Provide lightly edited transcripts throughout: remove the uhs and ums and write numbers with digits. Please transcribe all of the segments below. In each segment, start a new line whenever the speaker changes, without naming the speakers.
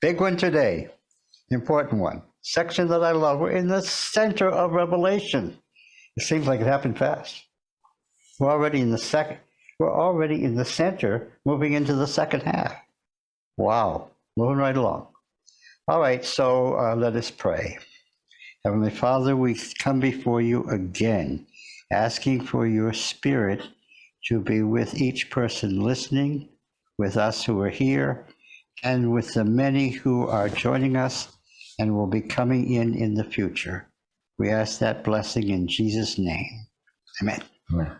Big one today, important one. Section that I love. We're in the center of Revelation. It seems like it happened fast. We're already in the second. We're already in the center, moving into the second half. Wow, moving right along. All right, so let us pray. Heavenly Father, we come before you again, asking for your Spirit to be with each person listening, with us who are here, and with the many who are joining us and will be coming in the future. We ask that blessing in Jesus' name. Amen.
Amen.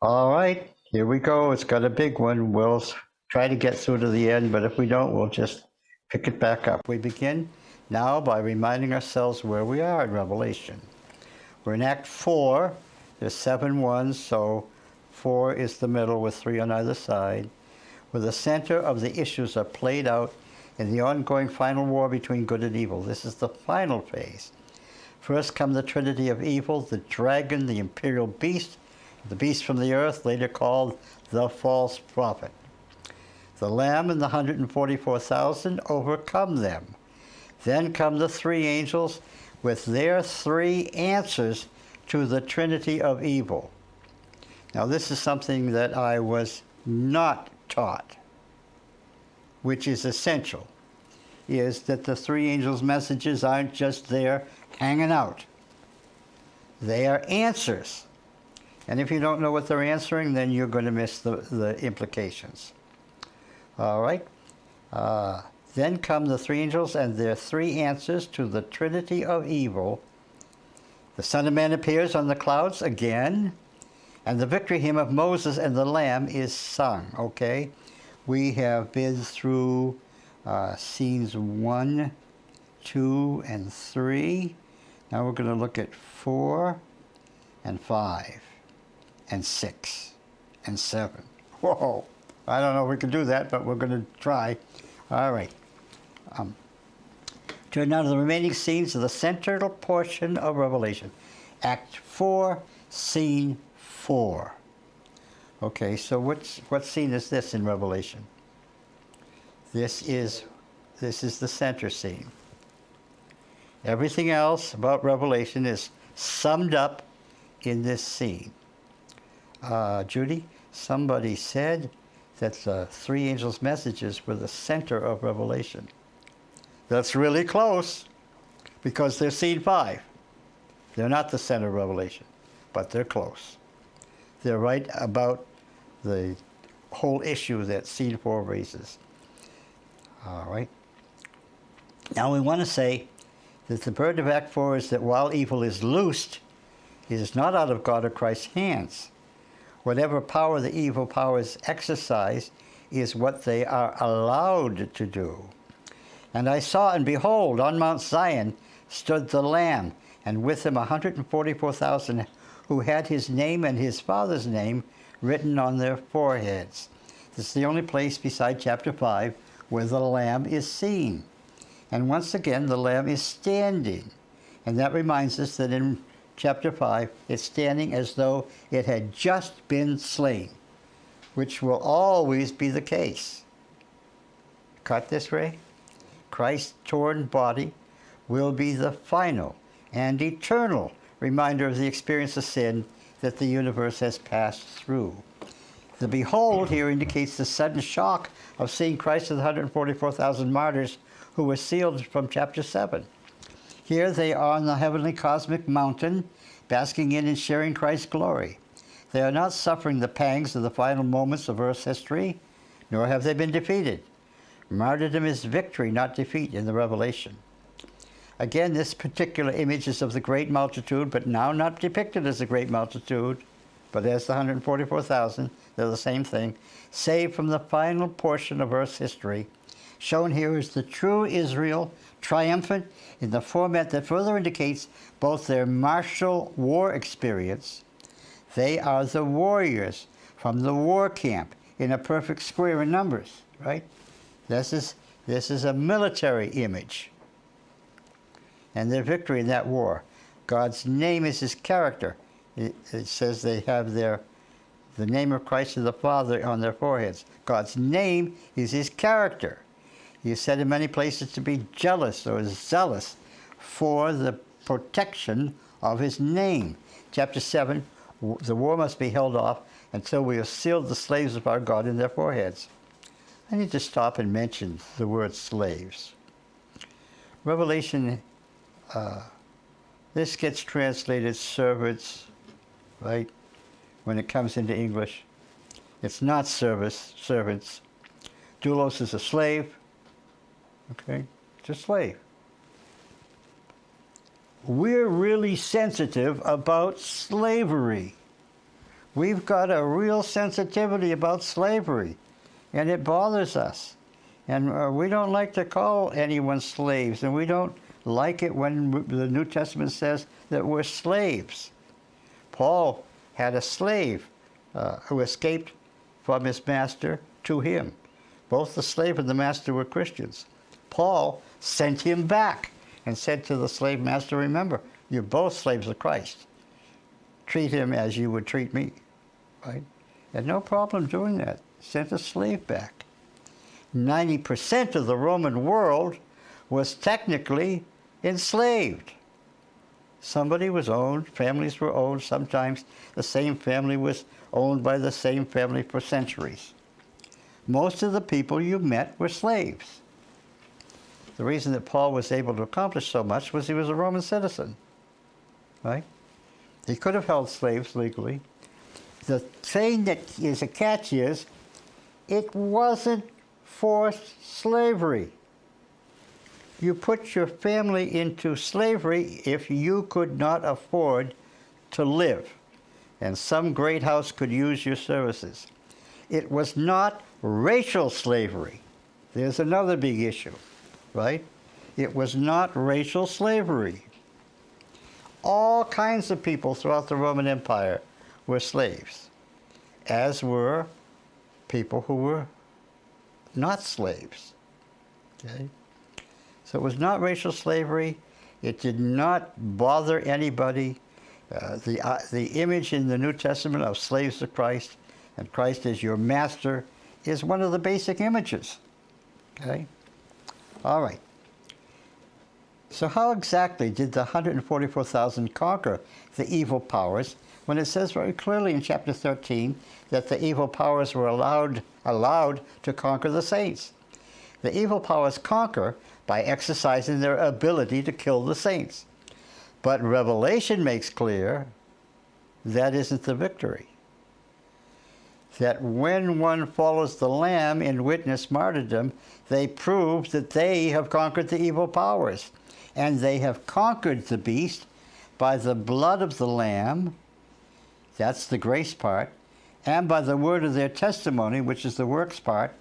All right, here we go. It's got a big one. We'll try to get through to the end, but if we don't, we'll just pick it back up. We begin now by reminding ourselves where we are in Revelation. We're in Act 4. There's 7 ones, so 4 is the middle with 3 on either side, where the center of the issues are played out in the ongoing final war between good and evil. This is the final phase. First come the trinity of evil, the dragon, the imperial beast, the beast from the earth, later called the false prophet. The Lamb and the 144,000 overcome them. Then come the 3 angels with their 3 answers to the trinity of evil. Now this is something that I was not taught, which is essential, is that the 3 angels' messages aren't just there hanging out. They are answers. And if you don't know what they're answering, then you're going to miss the implications. All right. Then come the 3 angels and their 3 answers to the trinity of evil. The Son of Man appears on the clouds again, and the victory hymn of Moses and the Lamb is sung. Okay, we have been through scenes 1, 2, and 3. Now we're going to look at 4 and 5 and 6 and 7. Whoa! I don't know if we can do that, but we're going to try. All right. Turn now to the remaining scenes of the central portion of Revelation. Act 4, Scene 4. Okay, so what scene is this in Revelation? This is the center scene. Everything else about Revelation is summed up in this scene. Judy, somebody said that the 3 angels' messages were the center of Revelation. That's really close, because they're scene 5. They're not the center of Revelation, but they're close. They're right about the whole issue that scene 4 raises. All right. Now we want to say that the burden of Act 4 is that while evil is loosed, it is not out of God or Christ's hands. Whatever power the evil powers exercise is what they are allowed to do. And I saw, and behold, on Mount Zion stood the Lamb, and with him 144,000 who had his name and his Father's name written on their foreheads. This is the only place beside chapter 5 where the Lamb is seen. And once again, the Lamb is standing. And that reminds us that in chapter 5, it's standing as though it had just been slain, which will always be the case. Caught this, Ray? Christ's torn body will be the final and eternal reminder of the experience of sin that the universe has passed through. The behold here indicates the sudden shock of seeing Christ and the 144,000 martyrs who were sealed from chapter 7. Here they are on the heavenly cosmic mountain, basking in and sharing Christ's glory. They are not suffering the pangs of the final moments of Earth's history, nor have they been defeated. Martyrdom is victory, not defeat, in the Revelation. Again, this particular image is of the great multitude, but now not depicted as a great multitude, but as the 144,000, they're the same thing, saved from the final portion of Earth's history. Shown here is the true Israel, triumphant in the format that further indicates both their martial war experience. They are the warriors from the war camp in a perfect square in numbers, right? This is a military image. And their victory in that war. God's name is his character. It says they have the name of Christ and the Father on their foreheads. God's name is his character. He is said in many places to be jealous or zealous for the protection of his name. Chapter 7, the war must be held off until we have sealed the slaves of our God in their foreheads. I need to stop and mention the word slaves. Revelation, this gets translated servants, right, when it comes into English. It's not servants. Doulos is a slave, okay? It's a slave. We're really sensitive about slavery. We've got a real sensitivity about slavery, and it bothers us. And we don't like to call anyone slaves, and we don't like it when the New Testament says that we're slaves. Paul had a slave who escaped from his master to him. Both the slave and the master were Christians. Paul sent him back and said to the slave master, remember, you're both slaves of Christ. Treat him as you would treat me, right? Had no problem doing that. Sent a slave back. 90% of the Roman world was technically enslaved. Somebody was owned, families were owned. Sometimes the same family was owned by the same family for centuries. Most of the people you met were slaves. The reason that Paul was able to accomplish so much was he was a Roman citizen, right? He could have held slaves legally. The thing that is a catch is, it wasn't forced slavery. You put your family into slavery if you could not afford to live, and some great house could use your services. It was not racial slavery. There's another big issue, right? It was not racial slavery. All kinds of people throughout the Roman Empire were slaves, as were people who were not slaves, okay? So it was not racial slavery. It did not bother anybody. The image in the New Testament of slaves to Christ and Christ as your master is one of the basic images, okay? All right. So how exactly did the 144,000 conquer the evil powers when it says very clearly in chapter 13 that the evil powers were allowed to conquer the saints? The evil powers conquer by exercising their ability to kill the saints. But Revelation makes clear that isn't the victory. That when one follows the Lamb in witness martyrdom, they prove that they have conquered the evil powers. And they have conquered the beast by the blood of the Lamb, that's the grace part, and by the word of their testimony, which is the works part,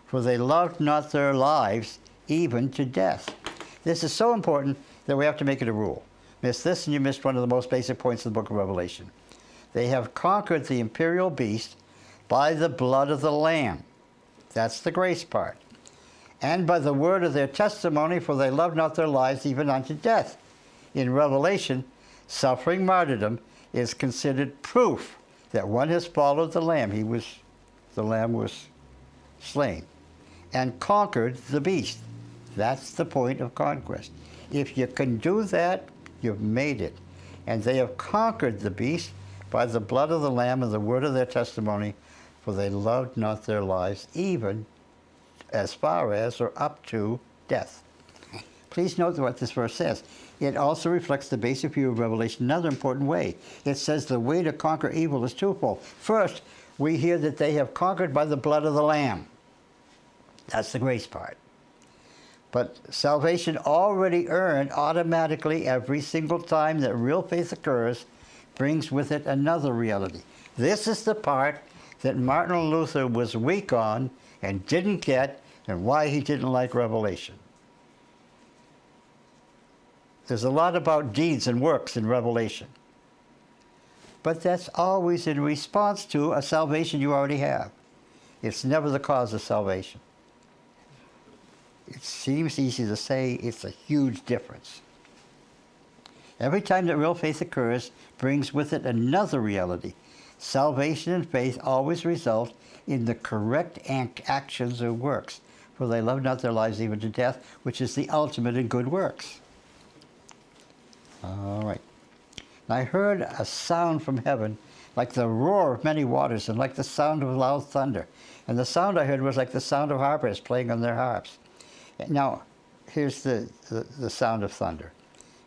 for they loved not their lives even to death. This is so important that we have to make it a rule. Miss this and you missed one of the most basic points of the book of Revelation. They have conquered the imperial beast by the blood of the Lamb. That's the grace part. And by the word of their testimony, for they loved not their lives even unto death. In Revelation, suffering martyrdom is considered proof that one has followed the Lamb. The Lamb was slain and conquered the beast. That's the point of conquest. If you can do that, you've made it. And they have conquered the beast by the blood of the Lamb and the word of their testimony, for they loved not their lives, even as far as or up to death. Please note what this verse says. It also reflects the basic view of Revelation in another important way. It says the way to conquer evil is twofold. First, we hear that they have conquered by the blood of the Lamb. That's the grace part. But salvation already earned automatically every single time that real faith occurs brings with it another reality. This is the part that Martin Luther was weak on and didn't get, and why he didn't like Revelation. There's a lot about deeds and works in Revelation. But that's always in response to a salvation you already have. It's never the cause of salvation. It seems easy to say, it's a huge difference. Every time that real faith occurs brings with it another reality. Salvation and faith always result in the correct actions or works. for they love not their lives even to death, which is the ultimate in good works. All right. And I heard a sound from heaven like the roar of many waters and like the sound of loud thunder. And the sound I heard was like the sound of harpers playing on their harps. Now, here's the sound of thunder.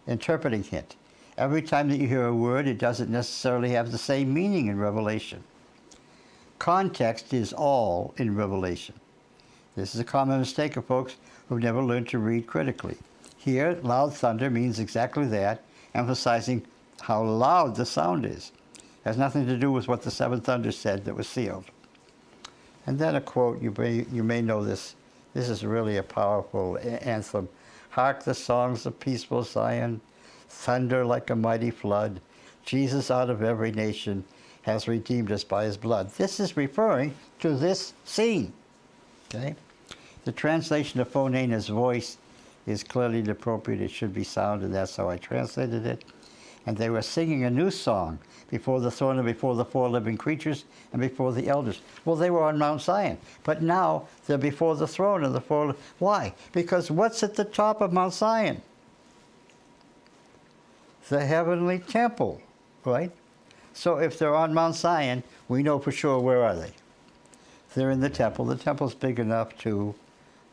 Interpreting hint. Every time that you hear a word, it doesn't necessarily have the same meaning in Revelation. Context is all in Revelation. This is a common mistake of folks who've never learned to read critically. Here, loud thunder means exactly that, emphasizing how loud the sound is. It has nothing to do with what the seven thunders said that was sealed. And then a quote, you may know this. This is really a powerful anthem. Hark the songs of peaceful Zion, thunder like a mighty flood. Jesus out of every nation has redeemed us by his blood. This is referring to this scene. Okay? The translation of phonane as voice is clearly inappropriate. It should be sound, and that's how I translated it. And they were singing a new song before the throne and before the four living creatures and before the elders. Well, they were on Mount Zion, but now they're before the throne and the four. Why? Because what's at the top of Mount Zion? The heavenly temple, right? So if they're on Mount Zion, we know for sure where are they? They're in the temple. The temple's big enough to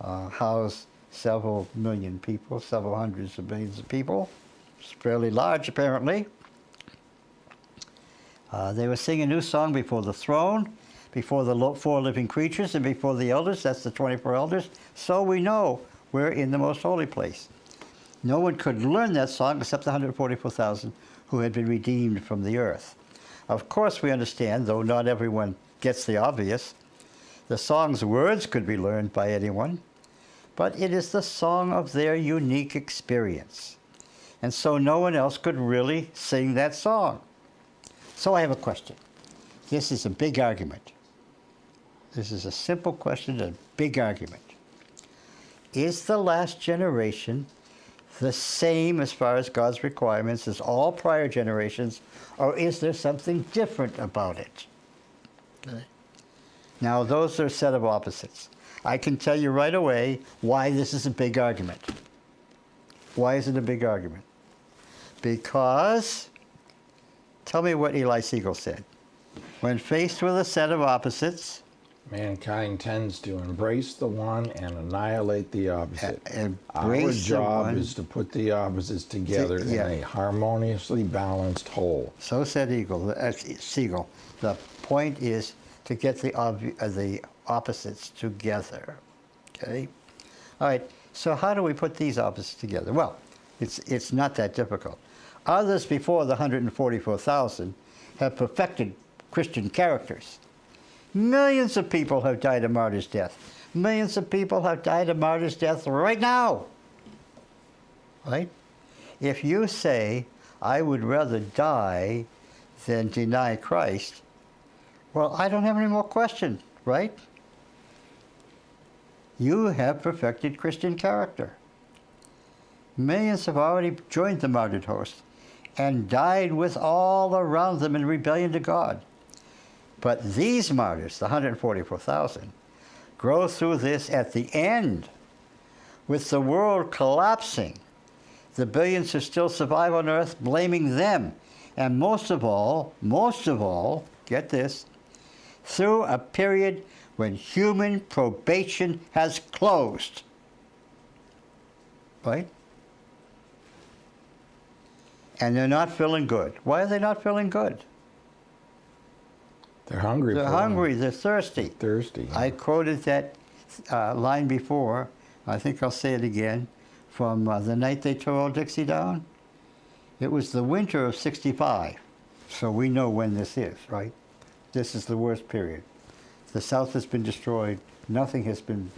house several million people, several hundreds of millions of people. It's fairly large, apparently. They were singing a new song before the throne, before the four living creatures, and before the elders. That's the 24 elders. So we know we're in the most holy place. No one could learn that song except the 144,000 who had been redeemed from the earth. Of course, we understand, though not everyone gets the obvious, the song's words could be learned by anyone, but it is the song of their unique experience. And so no one else could really sing that song. So I have a question. This is a big argument. This is a simple question and a big argument. Is the last generation the same as far as God's requirements as all prior generations, or is there something different about it? Okay. Now, those are a set of opposites. I can tell you right away why this is a big argument. Why is it a big argument? Because, tell me what Eli Siegel said. When faced with a set of opposites,
mankind tends to embrace the one and annihilate the opposite. Our
embrace
job is to put the opposites together in a harmoniously balanced whole.
So said Siegel. The point is to get the opposites together. Okay? All right, so how do we put these opposites together? Well, it's not that difficult. Others before the 144,000 have perfected Christian characters. Millions of people have died a martyr's death. Millions of people have died a martyr's death right now. Right? If you say, I would rather die than deny Christ, well, I don't have any more question, right? You have perfected Christian character. Millions have already joined the martyred host and died with all around them in rebellion to God. But these martyrs, the 144,000, grow through this at the end, with the world collapsing, the billions who still survive on earth blaming them, and most of all, get this, through a period when human probation has closed. Right? And they're not feeling good. Why are they not feeling good?
They're hungry.
They're hungry. They're thirsty.
Thirsty. Yeah.
I quoted that line before. I think I'll say it again. From The Night They Tore Old Dixie Down. It was the winter of '65. So we know when this is, right? This is the worst period. The South has been destroyed. Nothing has been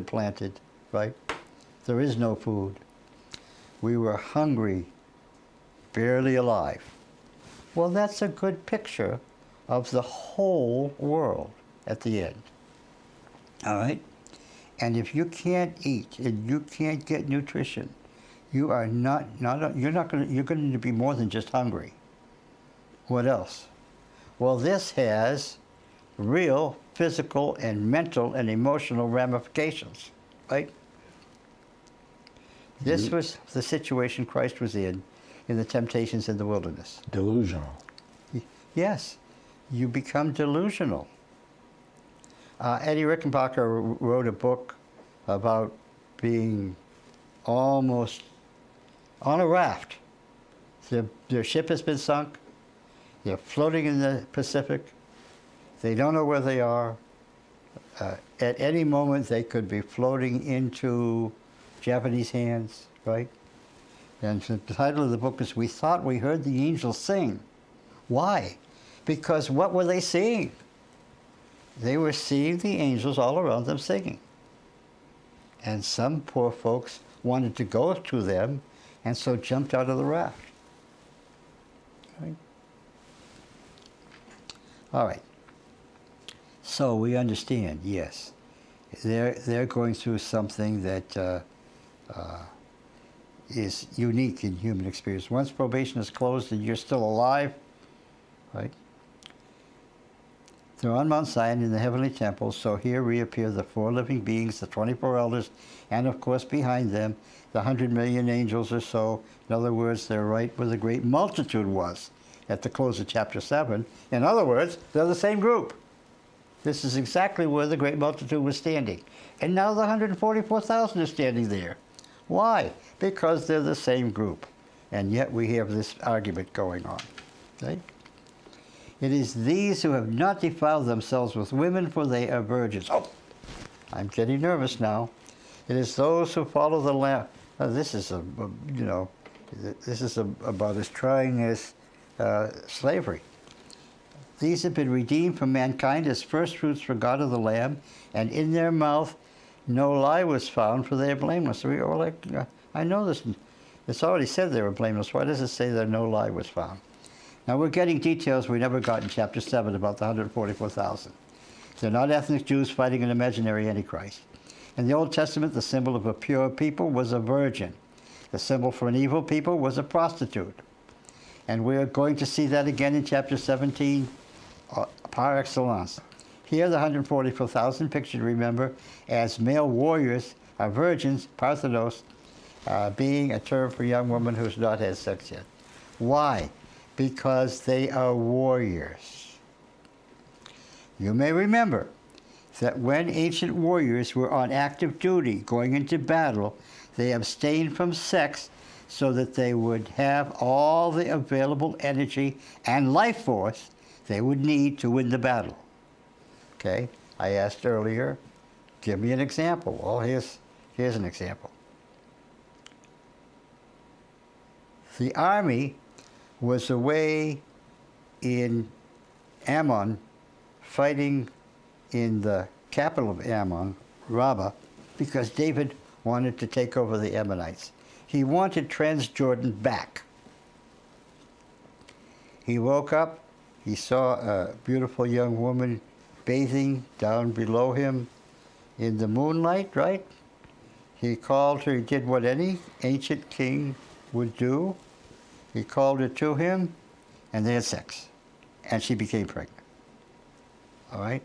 planted, right? There is no food. We were hungry, barely alive. Well, that's a good picture of the whole world at the end. All right? And if you can't eat and you can't get nutrition, you are you're going to be more than just hungry. What else? Well, this has real physical and mental and emotional ramifications, right? This was the situation Christ was in the temptations in the wilderness.
Delusional.
Yes, you become delusional. Eddie Rickenbacker wrote a book about being almost on a raft. Their ship has been sunk. They're floating in the Pacific. They don't know where they are. At any moment, they could be floating into Japanese hands, right? And the title of the book is "We Thought We Heard the Angels Sing." Why? Because what were they seeing? They were seeing the angels all around them singing. And some poor folks wanted to go to them, and so jumped out of the raft. Right? All right. So we understand, yes, they're going through something that is unique in human experience. Once probation is closed and you're still alive, right? They're on Mount Zion in the heavenly temple, so here reappear the 4 living beings, the 24 elders, and of course behind them, the 100 million angels or so. In other words, they're right where the great multitude was at the close of chapter 7. In other words, they're the same group. This is exactly where the great multitude was standing. And now the 144,000 are standing there. Why? Because they're the same group. And yet we have this argument going on. Right? It is these who have not defiled themselves with women, for they are virgins. Oh, I'm getting nervous now. It is those who follow the Lamb. This is about as trying as slavery. These have been redeemed from mankind as firstfruits for God of the Lamb, and in their mouth no lie was found, for they are blameless. So we are like, I know this. It's already said they were blameless. Why does it say that no lie was found? Now we're getting details we never got in chapter 7 about the 144,000. They're not ethnic Jews fighting an imaginary Antichrist. In the Old Testament, the symbol of a pure people was a virgin. The symbol for an evil people was a prostitute. And we're going to see that again in chapter 17 par excellence. Here the 144,000 pictured, remember, as male warriors are virgins, Parthenos, being a term for a young woman who's not had sex yet. Why? Because they are warriors. You may remember that when ancient warriors were on active duty going into battle, they abstained from sex so that they would have all the available energy and life force they would need to win the battle. Okay? I asked earlier, give me an example. Well, here's an example. The army was away in Ammon, fighting in the capital of Ammon, Rabbah, because David wanted to take over the Ammonites. He wanted Transjordan back. He woke up, he saw a beautiful young woman bathing down below him in the moonlight, right? He called her, he did what any ancient king would do. He called her to him, and they had sex. And she became pregnant. All right?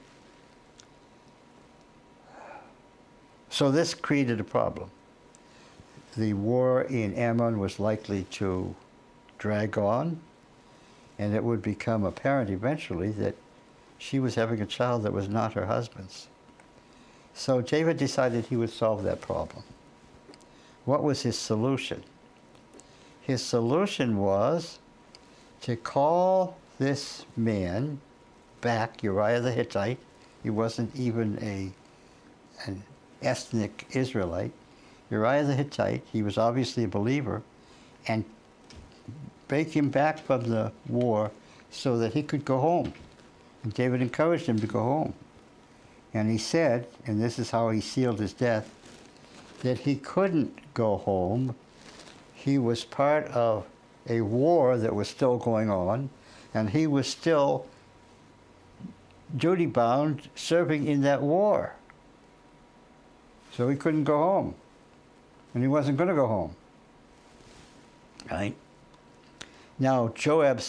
So this created a problem. The war in Ammon was likely to drag on, and it would become apparent eventually that she was having a child that was not her husband's. So David decided he would solve that problem. What was his solution? His solution was to call this man back, Uriah the Hittite. He wasn't even an ethnic Israelite. Uriah the Hittite, he was obviously a believer, and bring him back from the war so that he could go home. And David encouraged him to go home. And he said, and this is how he sealed his death, that he couldn't go home. He was part of a war that was still going on, and he was still duty-bound serving in that war. So he couldn't go home. And he wasn't going to go home. Right? Now, Joab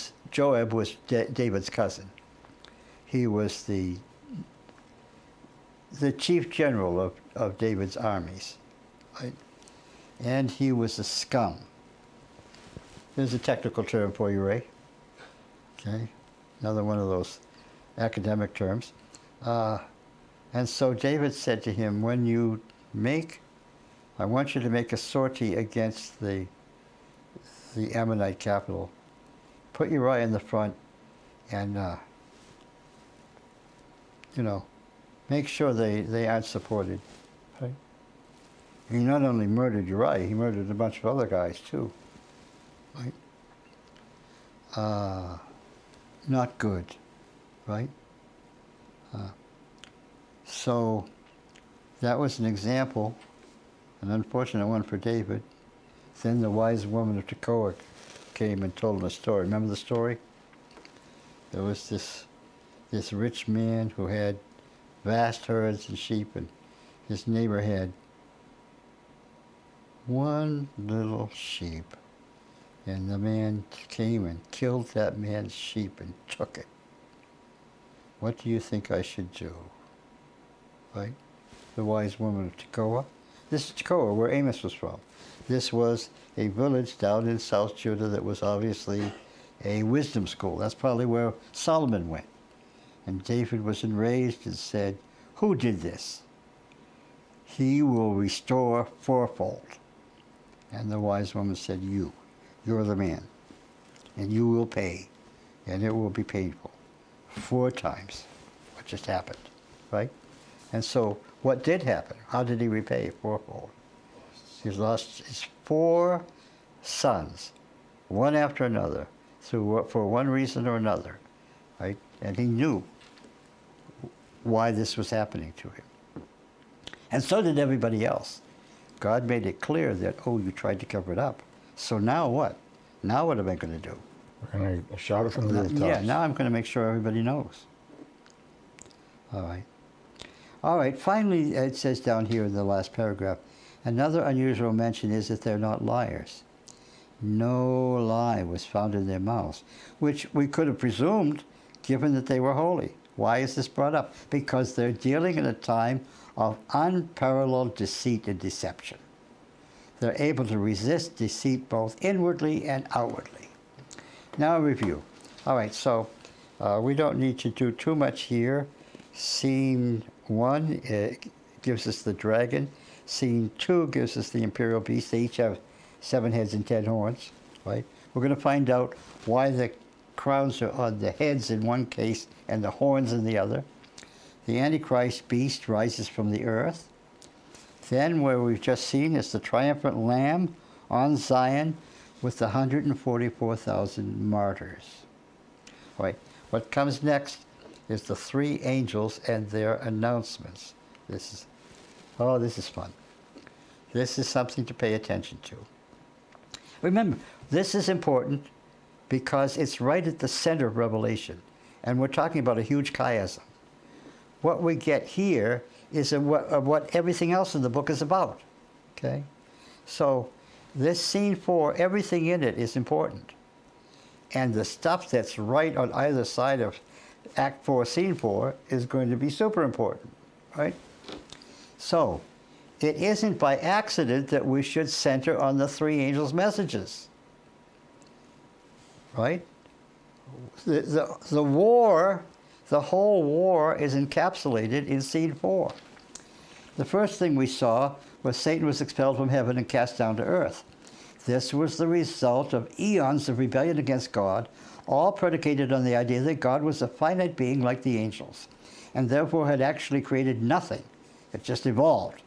was David's cousin. He was the the chief general of David's armies, right? And he was a scum. There's a technical term for you, Ray. Okay, another one of those academic terms. And so David said to him, when you I want you to make a sortie against the Ammonite capital. Put Uriah in the front and, make sure they aren't supported. Right? He not only murdered Uriah, he murdered a bunch of other guys too. Right? Not good, right? So that was an example, an unfortunate one for David. Then the wise woman of Tekoa came and told him a story. Remember the story? There was this rich man who had vast herds and sheep, and his neighbor had one little sheep. And the man came and killed that man's sheep and took it. What do you think I should do? Right? The wise woman of Tekoa. This is Tekoa, where Amos was from. This was a village down in South Judah that was obviously a wisdom school. That's probably where Solomon went. And David was enraged and said, who did this? He will restore fourfold. And the wise woman said, you're the man. And you will pay. And it will be painful. 4 times what just happened, right? And so what did happen? How did he repay fourfold? He lost his 4 sons, one after another, for one reason or another, right? And he knew why this was happening to him. And so did everybody else. God made it clear that, you tried to cover it up. So now what? Now what am I going to do?
We're going to shout it from the rooftops.
Yeah, now I'm going to make sure everybody knows. All right, finally, it says down here in the last paragraph, another unusual mention is that they're not liars. No lie was found in their mouths, which we could have presumed given that they were holy. Why is this brought up? Because they're dealing in a time of unparalleled deceit and deception. They're able to resist deceit both inwardly and outwardly. Now a review. All right, so we don't need to do too much here. Scene 1 gives us the dragon. Scene 2 gives us the imperial beast. They each have 7 heads and 10 horns, right? We're going to find out why the crowns are on the heads in one case and the horns in the other. The Antichrist beast rises from the earth. Then where we've just seen is the triumphant Lamb on Zion with the 144,000 martyrs. Right. What comes next is the 3 angels and their announcements. This is fun. This is something to pay attention to. Remember, this is important because it's right at the center of Revelation. And we're talking about a huge chiasm. What we get here is what everything else in the book is about. Okay? So this scene 4, everything in it is important. And the stuff that's right on either side of Act 4, Scene 4 is going to be super important. Right? So it isn't by accident that we should center on the 3 angels' messages. Right? The war, the whole war is encapsulated in Scene 4. The first thing we saw was Satan was expelled from heaven and cast down to earth. This was the result of eons of rebellion against God, all predicated on the idea that God was a finite being like the angels, and therefore had actually created nothing. It just evolved,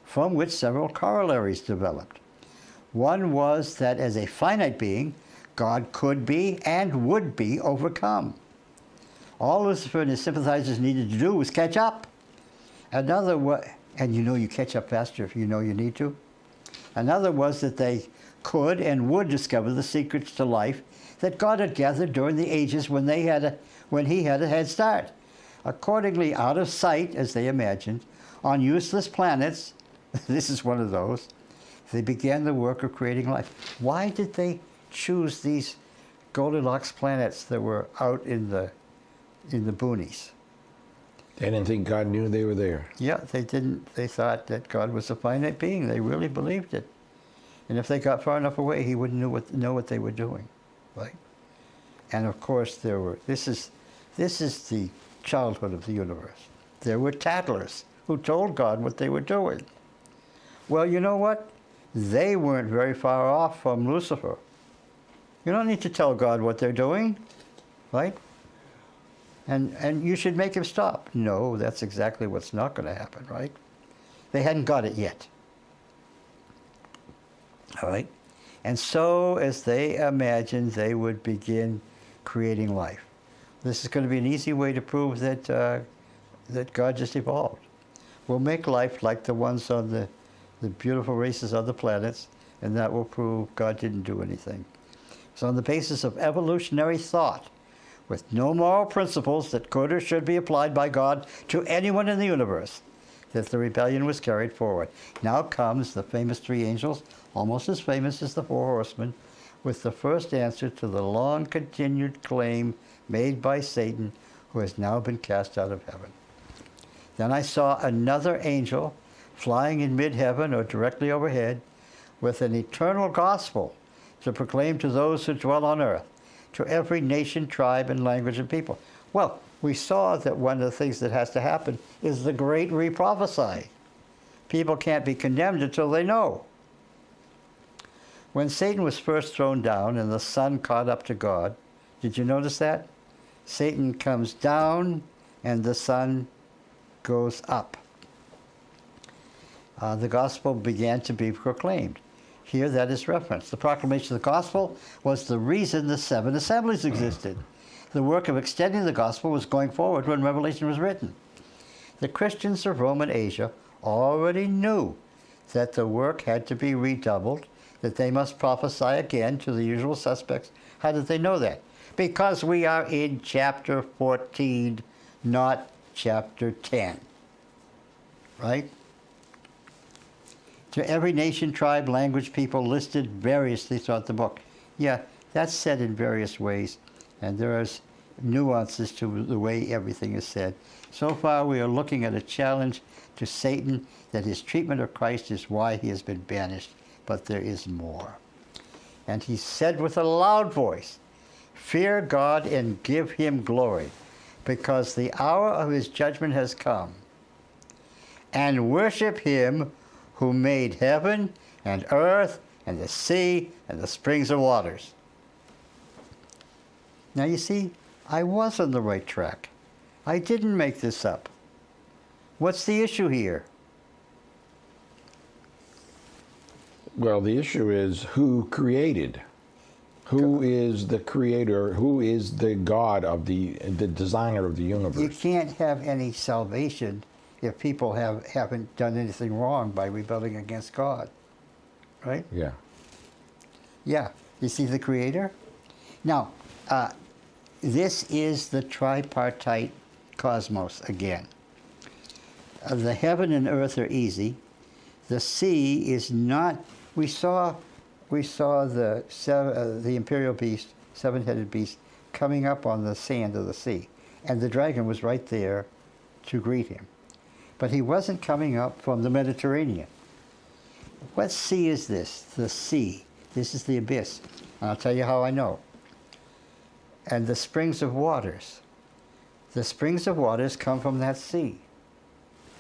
from which several corollaries developed. One was that as a finite being, God could be and would be overcome. All Lucifer and his sympathizers needed to do was catch up. Another was, and you catch up faster if you know you need to. Another was that they could and would discover the secrets to life that God had gathered during the ages when he had a head start. Accordingly, out of sight, as they imagined, on useless planets, this is one of those, they began the work of creating life. Why did they choose these Goldilocks planets that were out in the boonies?
They didn't think God knew they were there.
Yeah, they didn't. They thought that God was a finite being. They really believed it. And if they got far enough away, he wouldn't know what they were doing, right? And of course, this is the childhood of the universe. There were tattlers who told God what they were doing. Well, you know what? They weren't very far off from Lucifer. You don't need to tell God what they're doing, right? And you should make him stop. No, that's exactly what's not going to happen, right? They hadn't got it yet. All right? And so, as they imagined, they would begin creating life. This is going to be an easy way to prove that that God just evolved. We'll make life like the ones on the beautiful races on the planets, and that will prove God didn't do anything. So on the basis of evolutionary thought, with no moral principles that could or should be applied by God to anyone in the universe, that the rebellion was carried forward. Now comes the famous three angels, almost as famous as the four horsemen, with the first answer to the long-continued claim made by Satan, who has now been cast out of heaven. Then I saw another angel flying in mid-heaven or directly overhead with an eternal gospel to proclaim to those who dwell on earth, to every nation, tribe, and language and people. Well, we saw that one of the things that has to happen is the great reprophesy. People can't be condemned until they know. When Satan was first thrown down and the sun caught up to God, did you notice that? Satan comes down and the sun goes up. The gospel began to be proclaimed. Here that is referenced. The proclamation of the gospel was the reason the 7 assemblies existed. The work of extending the gospel was going forward when Revelation was written. The Christians of Roman Asia already knew that the work had to be redoubled, that they must prophesy again to the usual suspects. How did they know that? Because we are in chapter 14, not chapter 10. Right? To every nation, tribe, language, people listed variously throughout the book. Yeah, that's said in various ways, and there are nuances to the way everything is said. So far, we are looking at a challenge to Satan that his treatment of Christ is why he has been banished, but there is more. And he said with a loud voice, "Fear God and give him glory, because the hour of his judgment has come. And worship him who made heaven and earth and the sea and the springs of waters." Now you see, I was on the right track. I didn't make this up. What's the issue here?
Well, the issue is who created. Who is the creator? Who is the God of the designer of the universe?
You can't have any salvation if people haven't done anything wrong by rebelling against God, right?
Yeah.
Yeah. You see the creator? Now, this is the tripartite cosmos again. The heaven and earth are easy. The sea is not. We saw the imperial beast, seven-headed beast, coming up on the sand of the sea, and the dragon was right there to greet him. But he wasn't coming up from the Mediterranean. What sea is this? The sea. This is the abyss. And I'll tell you how I know. And the springs of waters. The springs of waters come from that sea.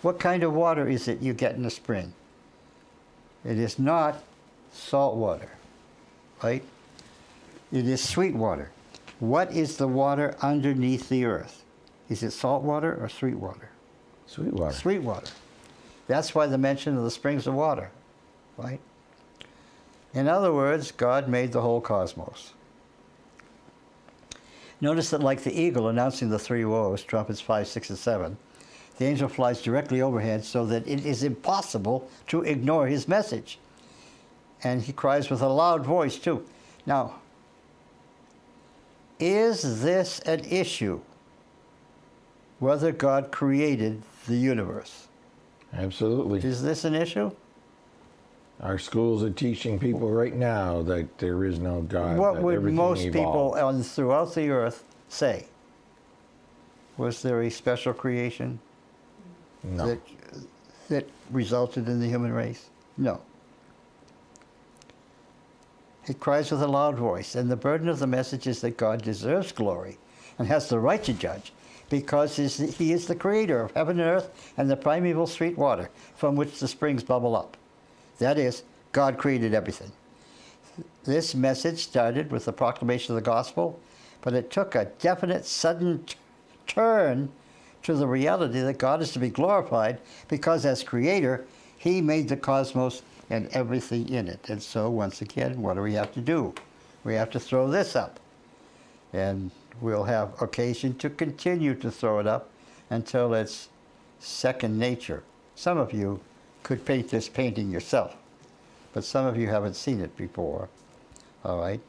What kind of water is it you get in a spring? It is not salt water, right? It is sweet water. What is the water underneath the earth? Is it salt water or sweet water?
Sweet water.
Sweet water. That's why the mention of the springs of water, right? In other words, God made the whole cosmos. Notice that like the eagle announcing the three woes, trumpets 5, 6, and 7, the angel flies directly overhead so that it is impossible to ignore his message. And he cries with a loud voice too. Now, is this an issue? Whether God created the universe?
Absolutely.
Is this an issue?
Our schools are teaching people right now that there is no God.
What
that
would
everything
most
evolved.
people throughout the earth say? Was there a special creation
No.
that resulted in the human race? No. It cries with a loud voice, and the burden of the message is that God deserves glory and has the right to judge because he is the creator of heaven and earth and the primeval sweet water from which the springs bubble up. That is, God created everything. This message started with the proclamation of the gospel, but it took a definite sudden turn to the reality that God is to be glorified because as creator, he made the cosmos and everything in it. And so once again, what do we have to do? We have to throw this up. And we'll have occasion to continue to throw it up until it's second nature. Some of you could paint this painting yourself, but some of you haven't seen it before. All right?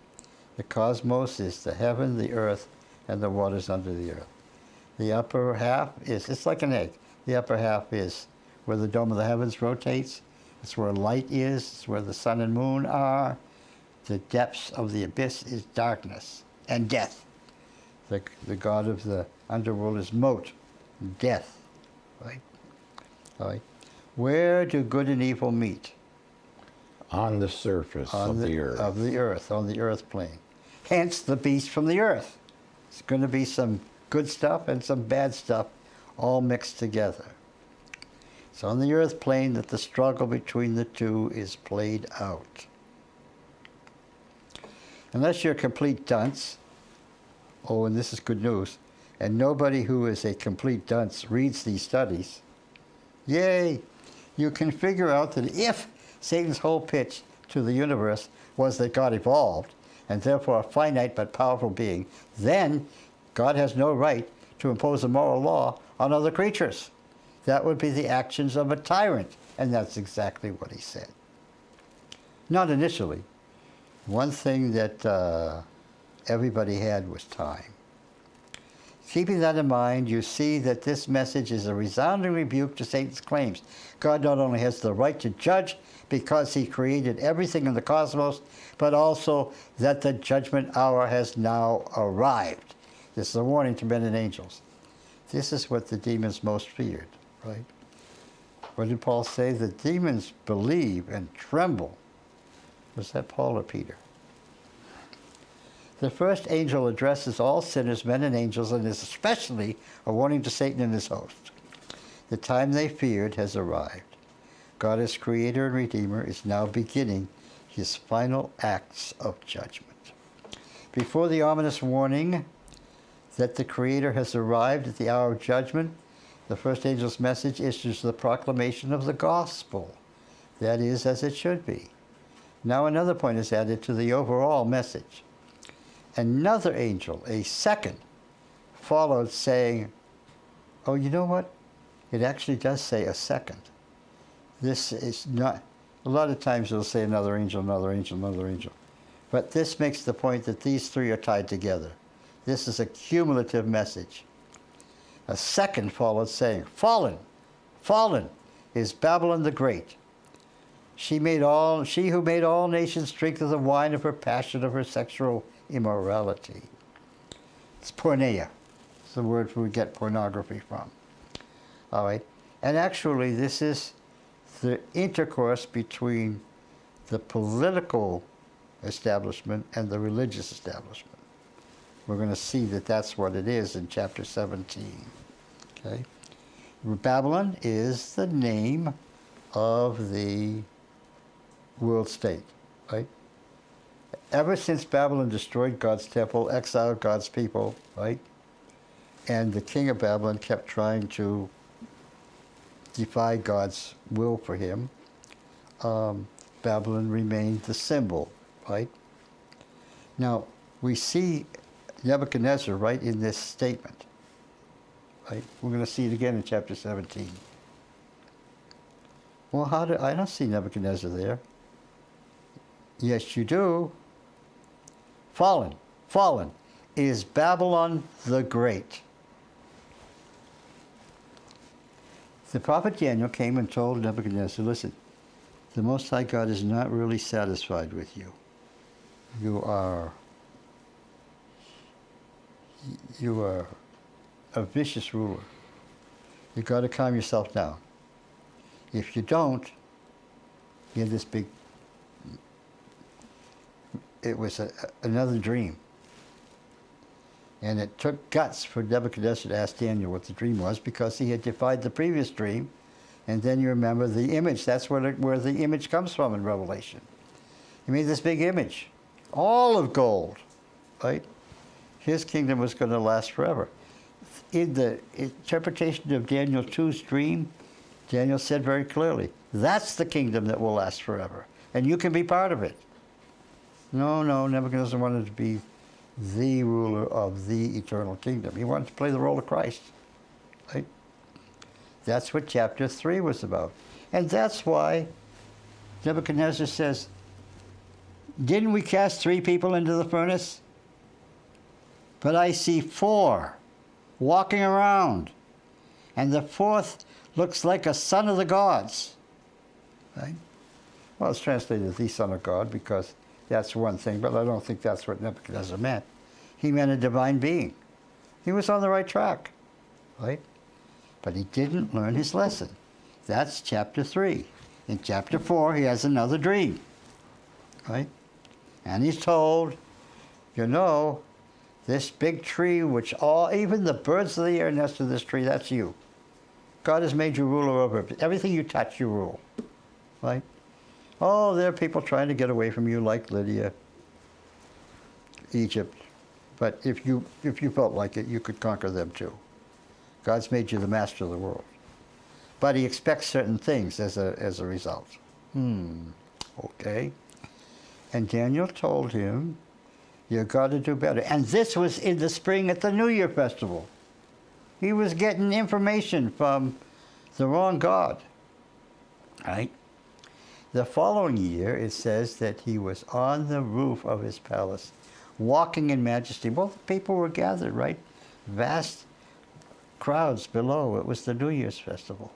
The cosmos is the heaven, the earth, and the waters under the earth. The upper half is, it's like an egg. The upper half is where the dome of the heavens rotates. It's where light is. It's where the sun and moon are. The depths of the abyss is darkness and death. The god of the underworld is Mot, death. Right? All right. Where do good and evil meet?
On the surface of the earth.
Of the earth, on the earth plane. Hence the beast from the earth. It's going to be some good stuff and some bad stuff all mixed together. It's on the earth plane that the struggle between the two is played out. Unless you're a complete dunce, oh, and this is good news, and nobody who is a complete dunce reads these studies, yay, you can figure out that if Satan's whole pitch to the universe was that God evolved, and therefore a finite but powerful being, then God has no right to impose a moral law on other creatures. That would be the actions of a tyrant, and that's exactly what he said. Not initially. One thing that everybody had was time. Keeping that in mind, you see that this message is a resounding rebuke to Satan's claims. God not only has the right to judge because he created everything in the cosmos, but also that the judgment hour has now arrived. This is a warning to men and angels. This is what the demons most feared, right? What did Paul say? The demons believe and tremble. Was that Paul or Peter? The first angel addresses all sinners, men and angels, and is especially a warning to Satan and his host. The time they feared has arrived. God as creator and redeemer is now beginning his final acts of judgment. Before the ominous warning that the creator has arrived at the hour of judgment, the first angel's message issues the proclamation of the gospel. That is as it should be. Now another point is added to the overall message. Another angel, a second, followed saying, oh, you know what? It actually does say a second. This is not, a lot of times it'll say another angel, another angel, another angel. But this makes the point that these three are tied together. This is a cumulative message. A second followed saying, fallen, fallen is Babylon the Great. She who made all nations drink of the wine of her passion, of her sexual immorality. It's porneia. It's the word we get pornography from. All right. And actually, this is the intercourse between the political establishment and the religious establishment. We're going to see that that's what it is in chapter 17. Okay? Babylon is the name of the world state, right? Ever since Babylon destroyed God's temple, exiled God's people, right? And the king of Babylon kept trying to defy God's will for him, Babylon remained the symbol, right? Now, we see Nebuchadnezzar right in this statement, right? We're going to see it again in chapter 17. Well, I don't see Nebuchadnezzar there. Yes, you do. Fallen, fallen is Babylon the Great. The prophet Daniel came and told Nebuchadnezzar, listen, the Most High God is not really satisfied with you. You are a vicious ruler. You've got to calm yourself down. If you don't, you have this big, it was another dream. And it took guts for Nebuchadnezzar to ask Daniel what the dream was, because he had defied the previous dream. And then you remember the image. That's where the image comes from in Revelation. He made this big image, all of gold, right? His kingdom was going to last forever. In the interpretation of Daniel 2's dream, Daniel said very clearly, that's the kingdom that will last forever. And you can be part of it. No, Nebuchadnezzar wanted to be the ruler of the eternal kingdom. He wanted to play the role of Christ, right? That's what chapter 3 was about. And that's why Nebuchadnezzar says, didn't we cast 3 people into the furnace? But I see 4 walking around, and the 4th looks like a son of the gods. Right? Well, it's translated the son of God because that's one thing, but I don't think that's what Nebuchadnezzar meant. He meant a divine being. He was on the right track, right? But he didn't learn his lesson. That's chapter 3. In chapter 4, he has another dream, right? And he's told, you know, this big tree, which even the birds of the air nest in this tree, that's you. God has made you ruler over it. Everything you touch, you rule, right? Oh, there are people trying to get away from you, like Lydia, Egypt. But if you felt like it, you could conquer them too. God's made you the master of the world. But he expects certain things as a result. Okay. And Daniel told him, you've got to do better. And this was in the spring at the New Year festival. He was getting information from the wrong God, right? The following year, it says that he was on the roof of his palace, walking in majesty. Well, the people were gathered, right? Vast crowds below. It was the New Year's festival.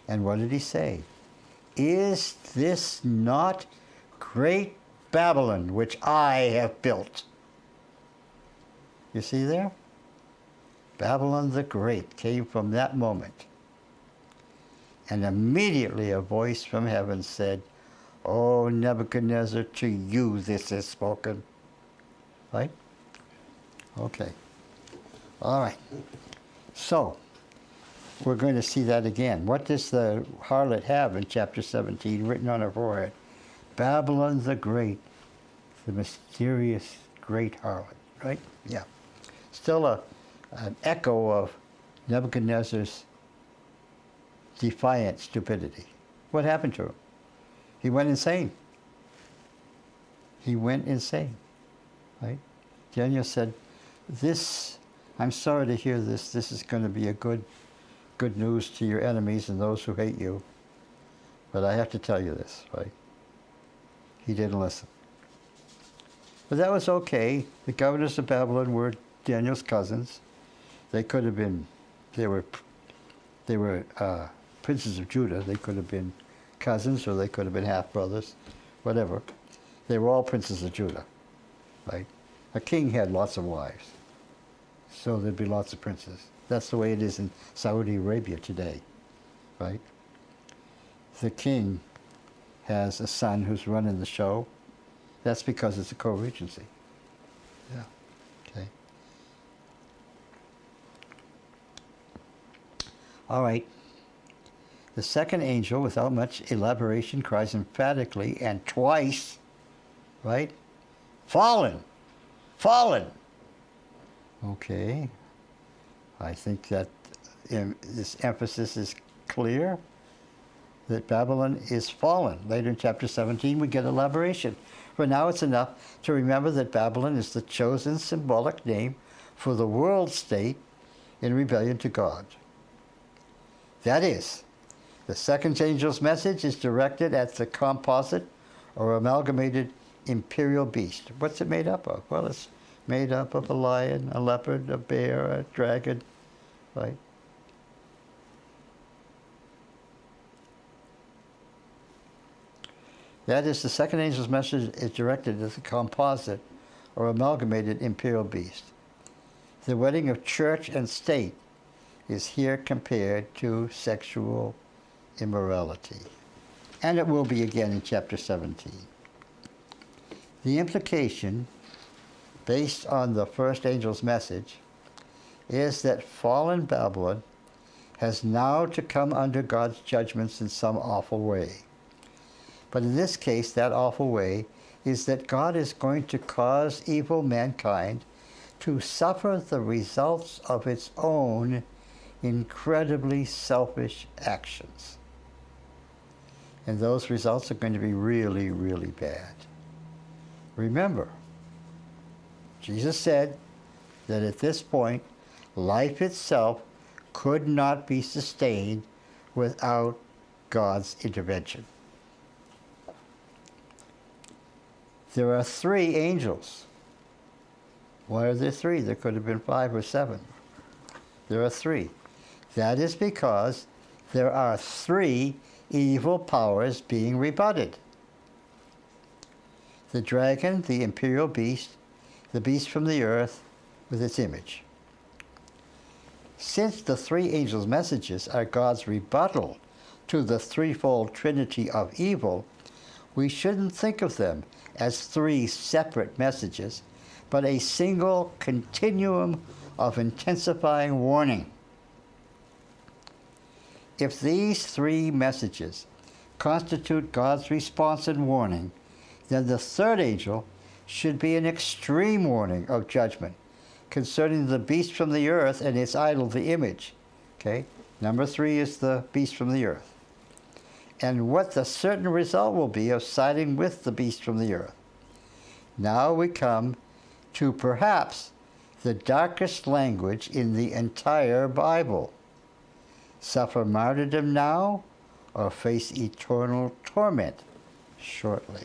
And what did he say? Is this not great Babylon, which I have built? You see there? Babylon the Great came from that moment. And immediately a voice from heaven said, "O Nebuchadnezzar, to you this is spoken." Right? Okay. All right. So, we're going to see that again. What does the harlot have in chapter 17 written on her forehead? Babylon the Great, the mysterious great harlot, right? Yeah. Still an echo of Nebuchadnezzar's defiant stupidity. What happened to him? He went insane. He went insane, right? Daniel said, I'm sorry to hear this. This is going to be a good news to your enemies and those who hate you. But I have to tell you this, right? He didn't listen. But that was okay. The governors of Babylon were Daniel's cousins. They could have been, they were princes of Judah. They could have been cousins, or they could have been half-brothers, whatever. They were all princes of Judah, right? A king had lots of wives, so there'd be lots of princes. That's the way it is in Saudi Arabia today, right? The king has a son who's running the show. That's because it's a co-regency. Yeah, okay. All right. The second angel, without much elaboration, cries emphatically and twice, right? Fallen! Fallen! Okay. I think that this emphasis is clear, that Babylon is fallen. Later in chapter 17, we get elaboration. For now, it's enough to remember that Babylon is the chosen symbolic name for the world state in rebellion to God. That is, the second angel's message is directed at the composite or amalgamated imperial beast. What's it made up of? Well, it's made up of a lion, a leopard, a bear, a dragon, right? That is, the second angel's message is directed at the composite or amalgamated imperial beast. The wedding of church and state is here compared to sexual immorality. And it will be again in chapter 17. The implication, based on the first angel's message, is that fallen Babylon has now to come under God's judgments in some awful way. But in this case, that awful way is that God is going to cause evil mankind to suffer the results of its own incredibly selfish actions. And those results are going to be really, really bad. Remember, Jesus said that at this point, life itself could not be sustained without God's intervention. There are 3 angels. Why are there 3? There could have been 5 or 7. There are 3. That is because there are 3 evil powers being rebutted. The dragon, the imperial beast, the beast from the earth with its image. Since the 3 angels' messages are God's rebuttal to the threefold trinity of evil, we shouldn't think of them as 3 separate messages, but a single continuum of intensifying warning. If these 3 messages constitute God's response and warning, then the 3rd angel should be an extreme warning of judgment concerning the beast from the earth and its idol, the image. Okay? Number 3 is the beast from the earth. And what the certain result will be of siding with the beast from the earth. Now we come to perhaps the darkest language in the entire Bible. Suffer martyrdom now or face eternal torment shortly.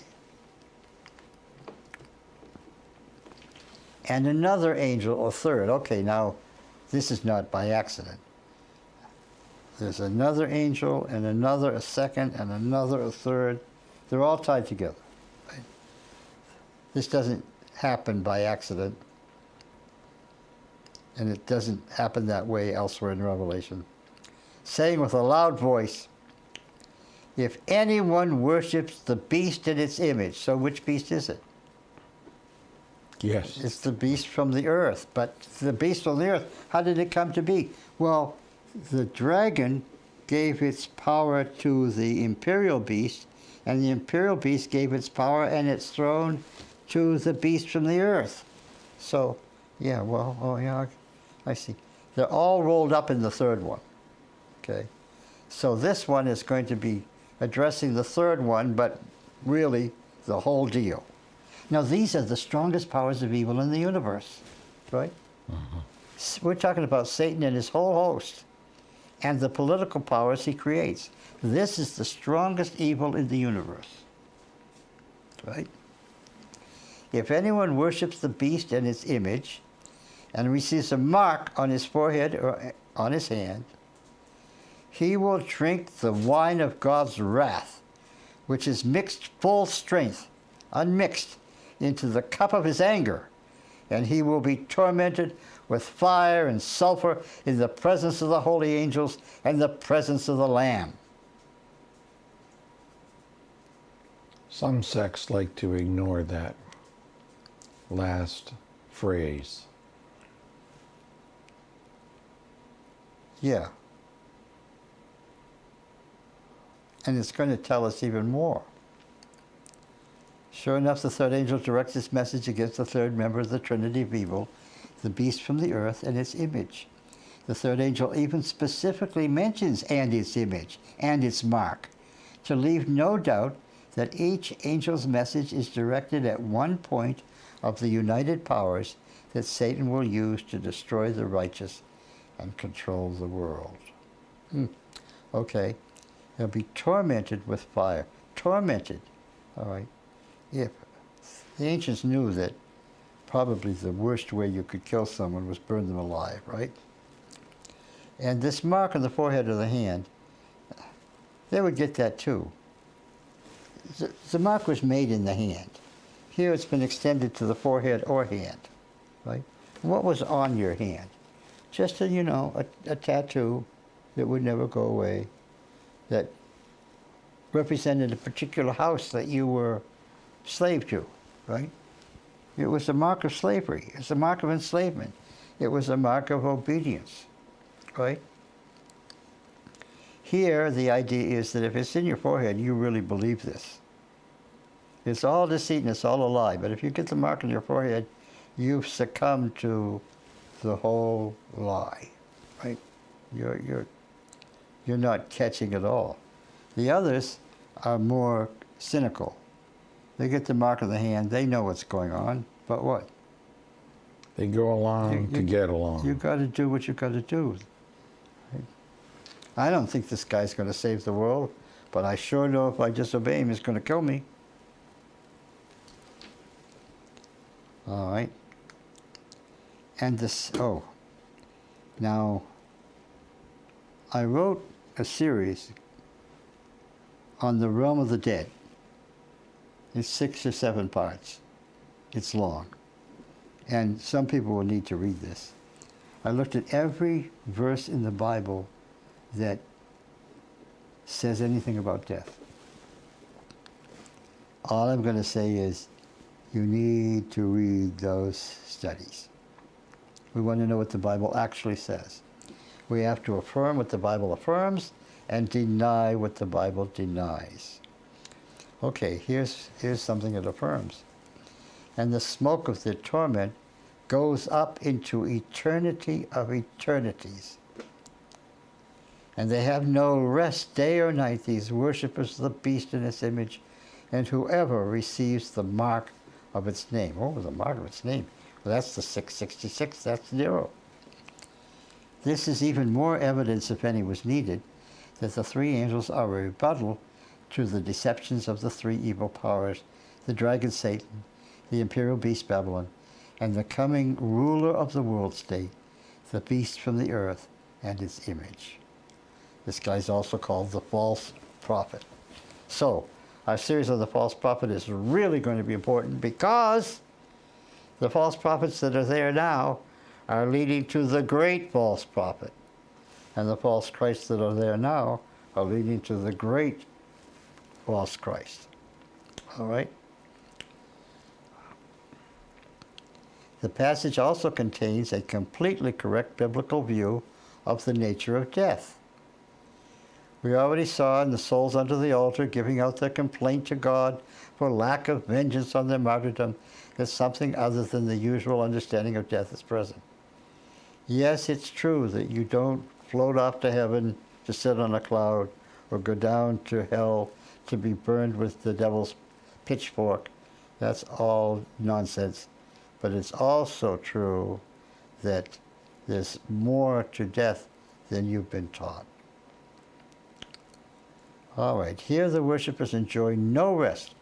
And another angel, a 3rd. Okay, now this is not by accident. There's another angel and another, a 2nd, and another, a 3rd. They're all tied together. Right? This doesn't happen by accident. And it doesn't happen that way elsewhere in Revelation. Saying with a loud voice, if anyone worships the beast in its image, so which beast is it?
Yes.
It's the beast from the earth. But the beast from the earth, how did it come to be? Well, the dragon gave its power to the imperial beast, and the imperial beast gave its power and its throne to the beast from the earth. So, yeah, well, oh yeah, I see. They're all rolled up in the 3rd one. Okay? So this one is going to be addressing the 3rd one, but really the whole deal. Now, these are the strongest powers of evil in the universe, right? Mm-hmm. We're talking about Satan and his whole host and the political powers he creates. This is the strongest evil in the universe, right? If anyone worships the beast and its image and receives a mark on his forehead or on his hand, he will drink the wine of God's wrath, which is mixed full strength, unmixed, into the cup of his anger, and he will be tormented with fire and sulfur in the presence of the holy angels and the presence of the Lamb.
Some sects like to ignore that last phrase.
Yeah. And it's going to tell us even more. Sure enough, the 3rd angel directs its message against the 3rd member of the Trinity of evil, the beast from the earth and its image. The 3rd angel even specifically mentions and its image and its mark, to leave no doubt that each angel's message is directed at one point of the united powers that Satan will use to destroy the righteous and control the world. Okay. They'll be tormented with fire. Tormented. All right. If the ancients knew that probably the worst way you could kill someone was burn them alive, right? And this mark on the forehead or the hand, they would get that too. The mark was made in the hand. Here it's been extended to the forehead or hand, right? what was on your hand? Just a, a tattoo that would never go away, that represented a particular house that you were slave to, right? It was a mark of slavery. It's a mark of enslavement. It was a mark of obedience, right? Here, the idea is that if it's in your forehead, you really believe this. It's all deceit and it's all a lie. But if you get the mark on your forehead, you've succumbed to the whole lie, right? You're not catching it all. The others are more cynical. They get the mark of the hand. They know what's going on, but what?
They go along to get along.
You got to do what you got to do. Right? I don't think this guy's going to save the world, but I sure know if I disobey him, he's going to kill me. All right. And this, now, I wrote a series on the realm of the dead. It's 6 or 7 parts. It's long. And some people will need to read this. I looked at every verse in the Bible that says anything about death. All I'm going to say is you need to read those studies. We want to know what the Bible actually says. We have to affirm what the Bible affirms and deny what the Bible denies. Okay, here's something it affirms. And the smoke of their torment goes up into eternity of eternities. And they have no rest day or night, these worshippers of the beast in its image, and whoever receives the mark of its name. Oh, the mark of its name. Well, that's the 666, that's 0. This is even more evidence, if any was needed, that the 3 angels are a rebuttal to the deceptions of the 3 evil powers, the dragon Satan, the imperial beast Babylon, and the coming ruler of the world state, the beast from the earth and its image. This guy's also called the false prophet. So, our series of the false prophet is really going to be important because the false prophets that are there now are leading to the great false prophet. And the false Christs that are there now are leading to the great false Christ. All right? The passage also contains a completely correct biblical view of the nature of death. We already saw in the souls under the altar giving out their complaint to God for lack of vengeance on their martyrdom that something other than the usual understanding of death is present. Yes, it's true that you don't float off to heaven to sit on a cloud or go down to hell to be burned with the devil's pitchfork. That's all nonsense. But it's also true that there's more to death than you've been taught. All right, here the worshippers enjoy no rest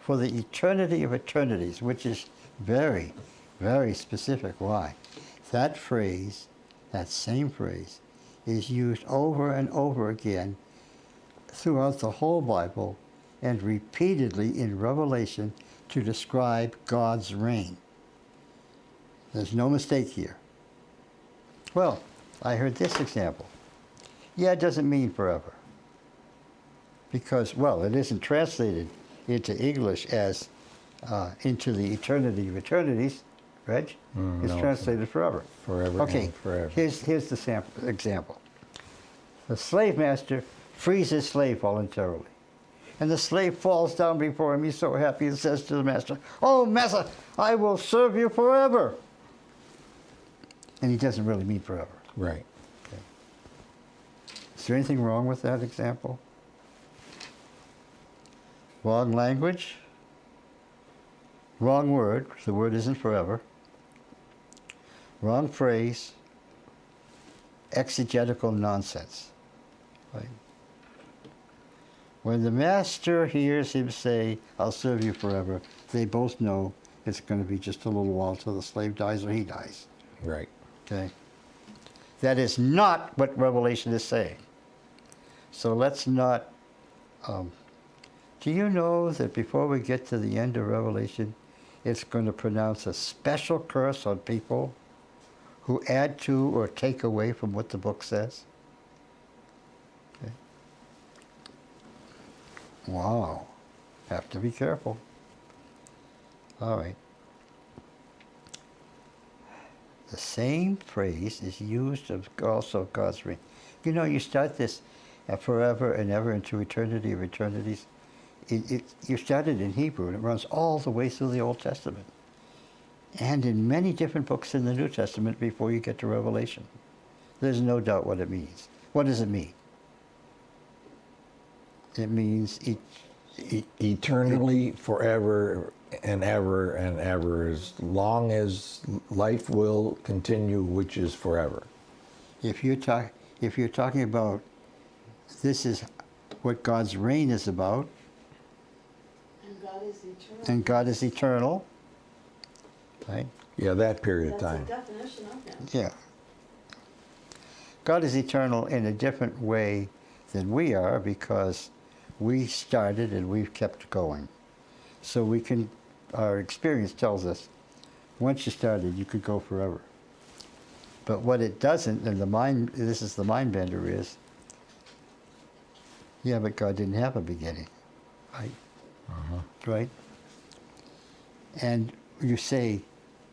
for the eternity of eternities, which is very, very specific. Why? That phrase, that same phrase, is used over and over again throughout the whole Bible and repeatedly in Revelation to describe God's reign. There's no mistake here. Well, I heard this example. Yeah, it doesn't mean forever. Because, well, it isn't translated into English as into the eternity of eternities, Reg. It's
no,
translated forever.
Forever
Okay,
and forever.
here's the example. The slave master frees his slave voluntarily. And the slave falls down before him. He's so happy and says to the master, "Oh, master, I will serve you forever." And he doesn't really mean forever.
Right.
Okay. Is there anything wrong with that example? Wrong language, wrong word, the word isn't forever, wrong phrase, exegetical nonsense. Right? When the master hears him say, "I'll serve you forever," they both know it's going to be just a little while till the slave dies or he dies.
Right.
Okay? That is not what Revelation is saying. So let's not... do you know that before we get to the end of Revelation, it's going to pronounce a special curse on people who add to or take away from what the book says. Okay. Wow. Have to be careful. All right. The same phrase is used of also God's reign. You know, you start this forever and ever into eternity of eternities. You started in Hebrew, and it runs all the way through the Old Testament. And in many different books in the New Testament before you get to Revelation. There's no doubt what it means. What does it mean? It means
Eternally, forever and ever, as long as life will continue, which is forever.
if you're talking about this is what God's reign is about,
And God is eternal.
and God is eternal, right?
Yeah, that period of
That's
time.
the definition of him.
Yeah. God is eternal in a different way than we are because we started and we've kept going. So our experience tells us, once you started, you could go forever. But what it doesn't, and this is the mind bender is, yeah, but God didn't have a beginning, right? Right? And you say,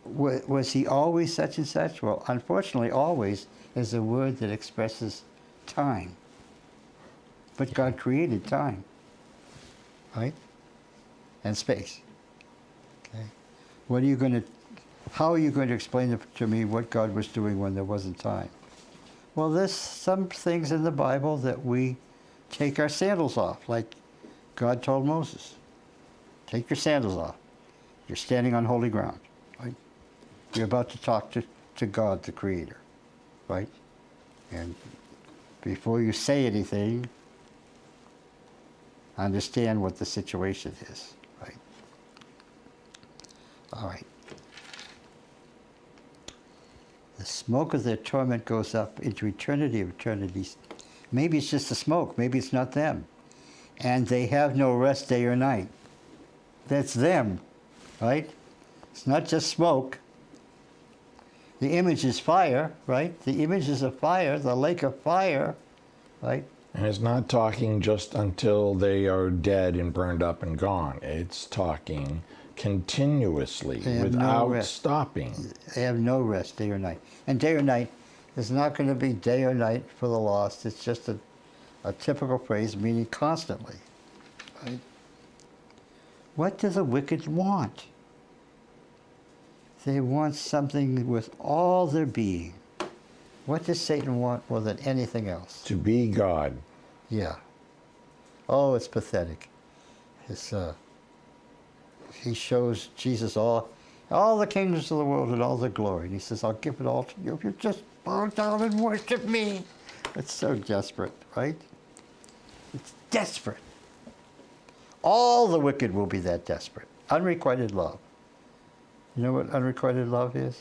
was he always such and such? Well, unfortunately, always is a word that expresses time. But God created time, right? And space. Okay. How are you going to explain to me what God was doing when there wasn't time? Well, there's some things in the Bible that we take our sandals off, like God told Moses. Take your sandals off. You're standing on holy ground, right? You're about to talk to God, the Creator, right? And before you say anything, understand what the situation is, right? All right. The smoke of their torment goes up into eternity of eternities. Maybe it's just the smoke. Maybe it's not them. And they have no rest day or night. That's them, right? It's not just smoke. The image is fire, right? The image is of fire, the lake of fire, right?
And it's not talking just until they are dead and burned up and gone. It's talking continuously
They have no
without
rest.
stopping.
They have no rest day or night. And day or night is not going to be day or night for the lost. It's just a typical phrase meaning constantly, right? What do the wicked want? They want something with all their being. What does Satan want more than anything else?
To be God.
Yeah. Oh, it's pathetic. He shows Jesus all the kingdoms of the world and all their glory. And he says, I'll give it all to you if you just bow down and worship me. It's so desperate, right? It's desperate. All the wicked will be that desperate. Unrequited love. You know what unrequited love is?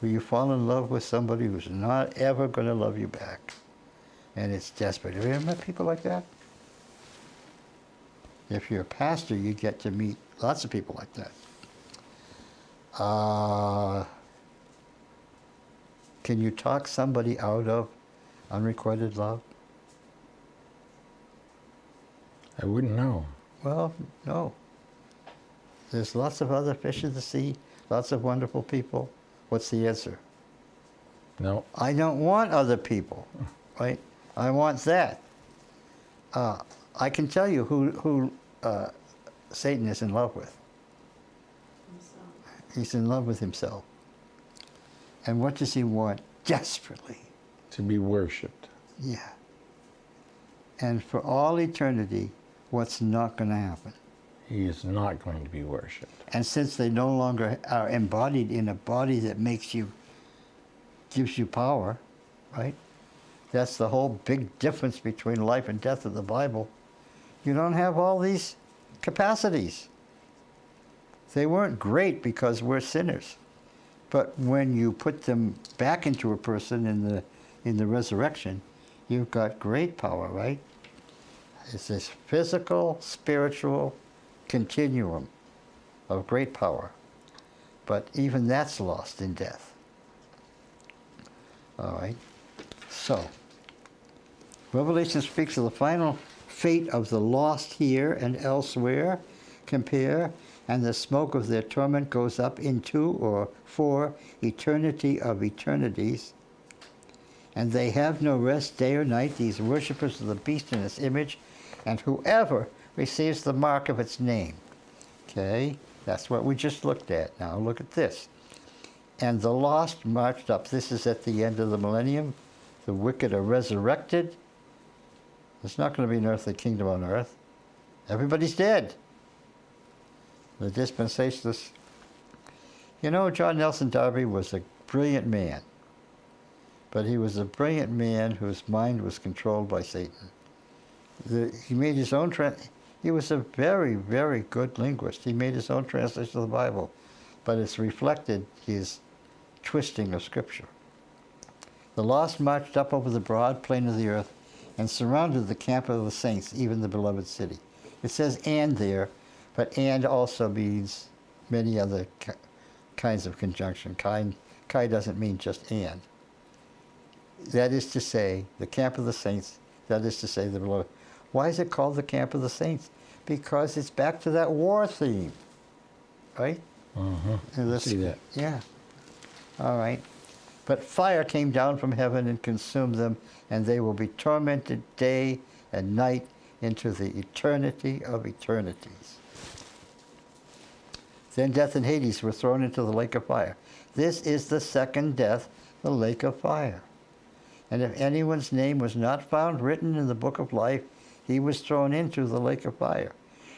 Where you fall in love with somebody who's not ever going to love you back. And it's desperate. Have you ever met people like that? If you're a pastor, you get to meet lots of people like that. Can you talk somebody out of unrequited love?
I wouldn't know.
Well, no. There's lots of other fish in the sea, lots of wonderful people. What's the answer?
No.
I don't want other people, right? I want that. I can tell you who Satan is in love with.
Himself.
He's in love with himself. And what does he want? Desperately.
To be worshipped.
Yeah. And for all eternity, what's not going to happen?
He is not going to be worshipped.
And since they no longer are embodied in a body that gives you power, right? That's the whole big difference between life and death in the Bible. You don't have all these capacities. They weren't great because we're sinners. But when you put them back into a person in the resurrection, you've got great power, right? It's this physical, spiritual continuum of great power. But even that's lost in death. All right. So, Revelation speaks of the final fate of the lost here and elsewhere. Compare, and the smoke of their torment goes up into or for eternity of eternities. And they have no rest day or night, these worshippers of the beast in its image, and whoever receives the mark of its name. Okay, that's what we just looked at. Now look at this. And the lost marched up. This is at the end of the millennium. The wicked are resurrected. There's not going to be an earthly kingdom on earth. Everybody's dead. The dispensationalists. You know, John Nelson Darby was a brilliant man. But he was a brilliant man whose mind was controlled by Satan. He made his own he was a very, very good linguist. He made his own translation of the Bible, but it's reflected his twisting of Scripture. The lost marched up over the broad plain of the earth and surrounded the camp of the saints, even the beloved city. It says "and" there, but "and" also means many other kinds of conjunction. Kai doesn't mean just "and." That is to say, the camp of the saints, that is to say, the beloved. Why is it called the camp of the saints? Because it's back to that war theme, right?
Uh-huh. See that.
Yeah. All right. But fire came down from heaven and consumed them, and they will be tormented day and night into the eternity of eternities. Then death and Hades were thrown into the lake of fire. This is the second death, the lake of fire. And if anyone's name was not found written in the book of life, he was thrown into the lake of fire.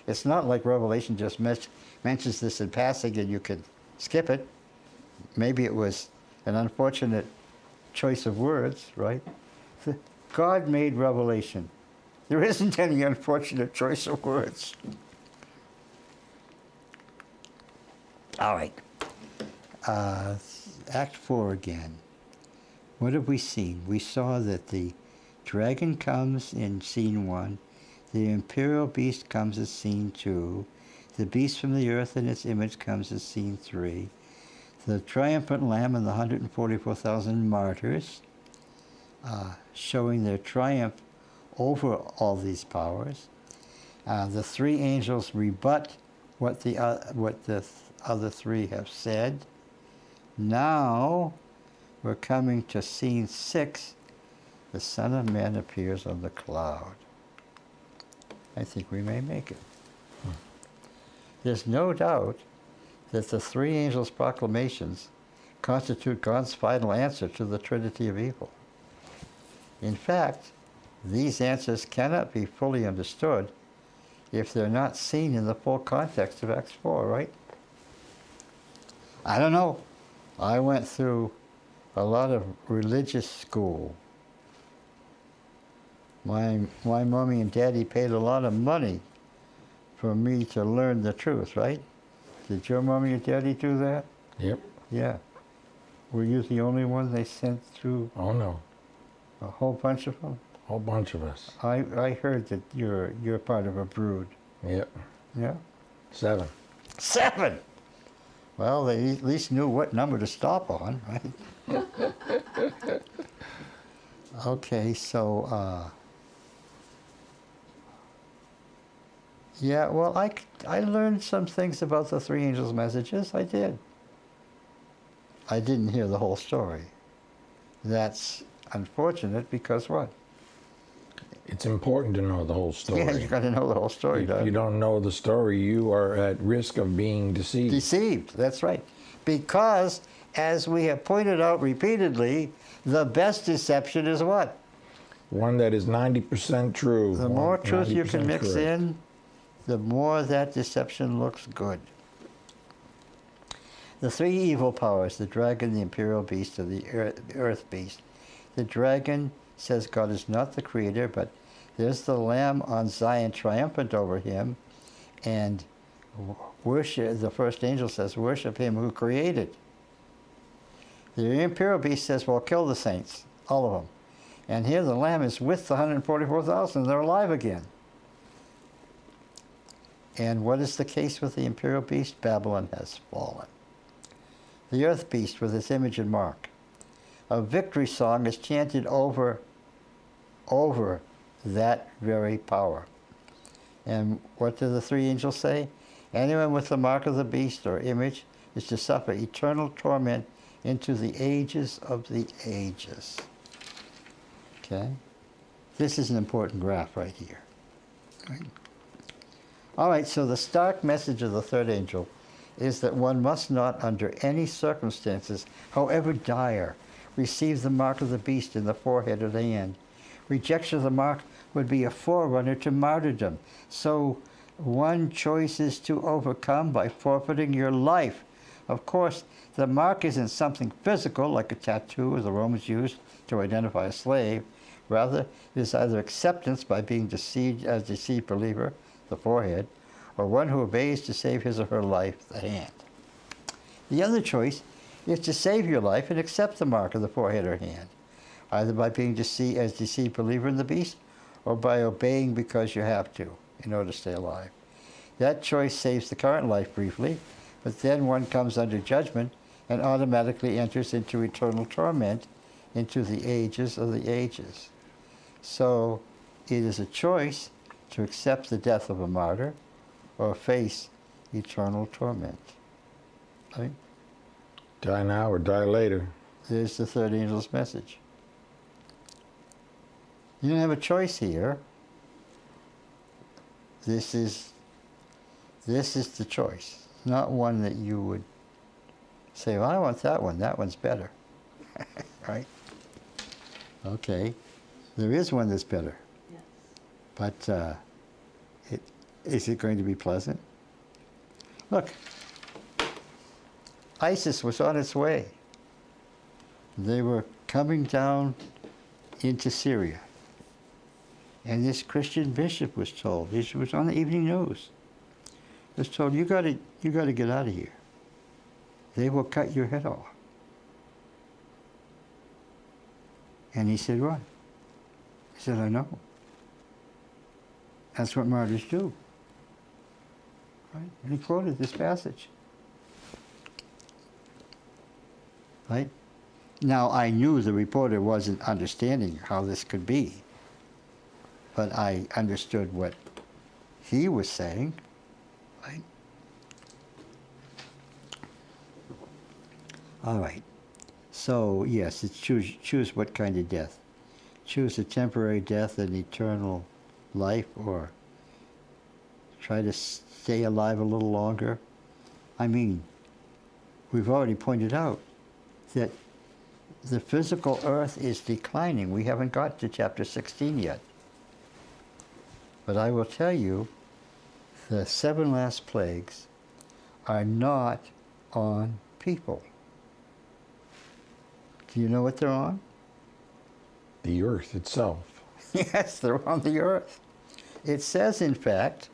It's not like Revelation just mentions this in passing and you could skip it. Maybe it was an unfortunate choice of words, right? God made Revelation. There isn't any unfortunate choice of words. All right. Act 4 again. What have we seen? We saw that the dragon comes in scene 1. The imperial beast comes as scene 2. The beast from the earth and its image comes as scene 3. The triumphant lamb and the 144,000 martyrs, showing their triumph over all these powers. The three angels rebut what the other three have said. Now we're coming to scene 6. The Son of Man appears on the cloud. I think we may make it. There's no doubt that the three angels' proclamations constitute God's final answer to the Trinity of evil. In fact, these answers cannot be fully understood if they're not seen in the full context of Acts 4, right? I don't know. I went through a lot of religious school. My mommy and daddy paid a lot of money for me to learn the truth, right? Did your mommy and daddy do that?
Yep.
Yeah. Were you the only one they sent through?
Oh no.
A whole bunch of them?
A whole bunch of us.
I heard that you're part of a brood.
Yep.
Yeah?
7.
7! Well, they at least knew what number to stop on, right? Okay, so, yeah, well, I learned some things about the three angels' messages. I did. I didn't hear the whole story. That's unfortunate because what?
It's important to know the whole story.
Yeah, you got to know the whole story,
If you don't know the story, you are at risk of being deceived.
Deceived, that's right. Because, as we have pointed out repeatedly, the best deception is what?
One that is 90% true.
The more truth you can
90%
mix
correct.
in, the more that deception looks good. The three evil powers, the dragon, the imperial beast, and the earth beast. The dragon says God is not the creator, but there's the Lamb on Zion triumphant over him, and worship. The first angel says, worship him who created. The imperial beast says, well, kill the saints, all of them. And here the Lamb is with the 144,000, they're alive again. And what is the case with the imperial beast? Babylon has fallen. The earth beast with its image and mark. a victory song is chanted over that very power. And what do the three angels say? Anyone with the mark of the beast or image is to suffer eternal torment into the ages of the ages. Okay? This is an important graph right here. Right? All right, so the stark message of the third angel is that one must not, under any circumstances, however dire, receive the mark of the beast in the forehead or the hand. Rejection of the mark would be a forerunner to martyrdom. So one choice is to overcome by forfeiting your life. Of course, the mark isn't something physical like a tattoo as the Romans used to identify a slave. Rather, it is either acceptance by being deceived as a deceived believer, the forehead, or one who obeys to save his or her life, the hand. The other choice is to save your life and accept the mark of the forehead or hand, either by being deceived as deceived believer in the beast, or by obeying because you have to in order to stay alive. That choice saves the current life briefly, but then one comes under judgment and automatically enters into eternal torment into the ages of the ages. So it is a choice to accept the death of a martyr or face eternal torment. Right?
Die now or die later.
There's the third angel's message. You don't have a choice here. This is the choice, not one that you would say, well, I want that one. That one's better. Right? Okay. There is one that's better.
Yes.
But is it going to be pleasant? Look, ISIS was on its way. They were coming down into Syria. And this Christian bishop was told, this was on the evening news, was told, you got to get out of here. They will cut your head off. And he said, what? He said, I know. That's what martyrs do. Right? And he quoted this passage. Right? Now, I knew the reporter wasn't understanding how this could be, but I understood what he was saying. Right? All right. So, yes, it's choose what kind of death. Choose a temporary death and eternal life, or try to stay alive a little longer. I mean, we've already pointed out that the physical earth is declining. We haven't got to chapter 16 yet. But I will tell you, the 7 last plagues are not on people. Do you know what they're on?
The earth itself.
Yes, they're on the earth. It says, in fact,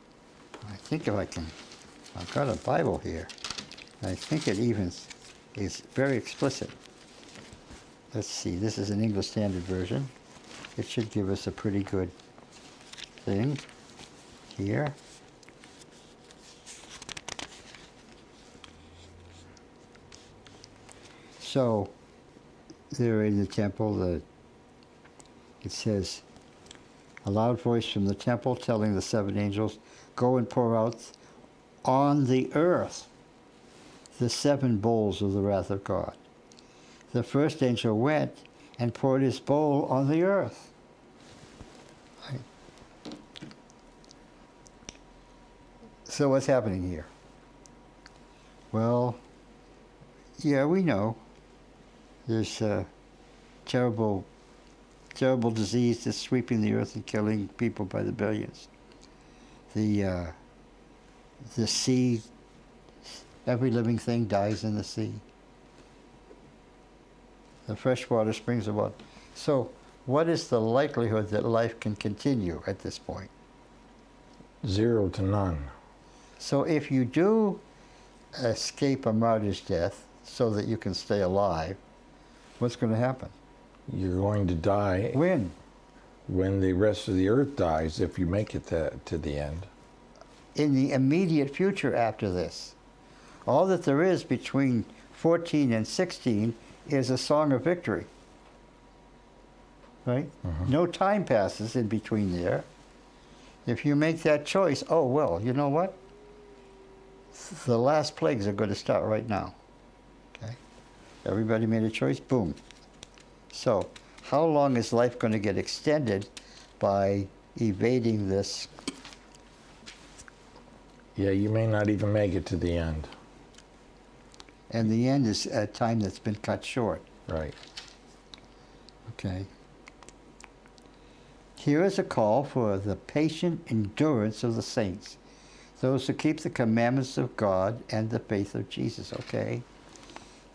I think if I can, I've got a Bible here. I think it even is very explicit. Let's see, this is an English Standard Version. It should give us a pretty good thing here. So, there in the temple, it says, a loud voice from the temple telling the 7 angels, go and pour out on the earth the 7 bowls of the wrath of God. The first angel went and poured his bowl on the earth. Right. So what's happening here? Well, yeah, we know. There's a terrible disease that's sweeping the earth and killing people by the billions. The sea, every living thing dies in the sea. The freshwater springs of water. So what is the likelihood that life can continue at this point?
0 to none.
So if you do escape a martyr's death so that you can stay alive, what's going to happen?
You're going to die
When?
when the rest of the earth dies, if you make it to the end.
In the immediate future after this. All that there is between 14 and 16 is a song of victory. right? No time passes in between there. If you make that choice, oh, well, you know what? The last plagues are going to start right now. Okay? Everybody made a choice, boom. So, how long is life going to get extended by evading this?
Yeah, you may not even make it to the end.
And the end is a time that's been cut short.
Right.
Okay. Here is a call for the patient endurance of the saints, those who keep the commandments of God and the faith of Jesus. Okay.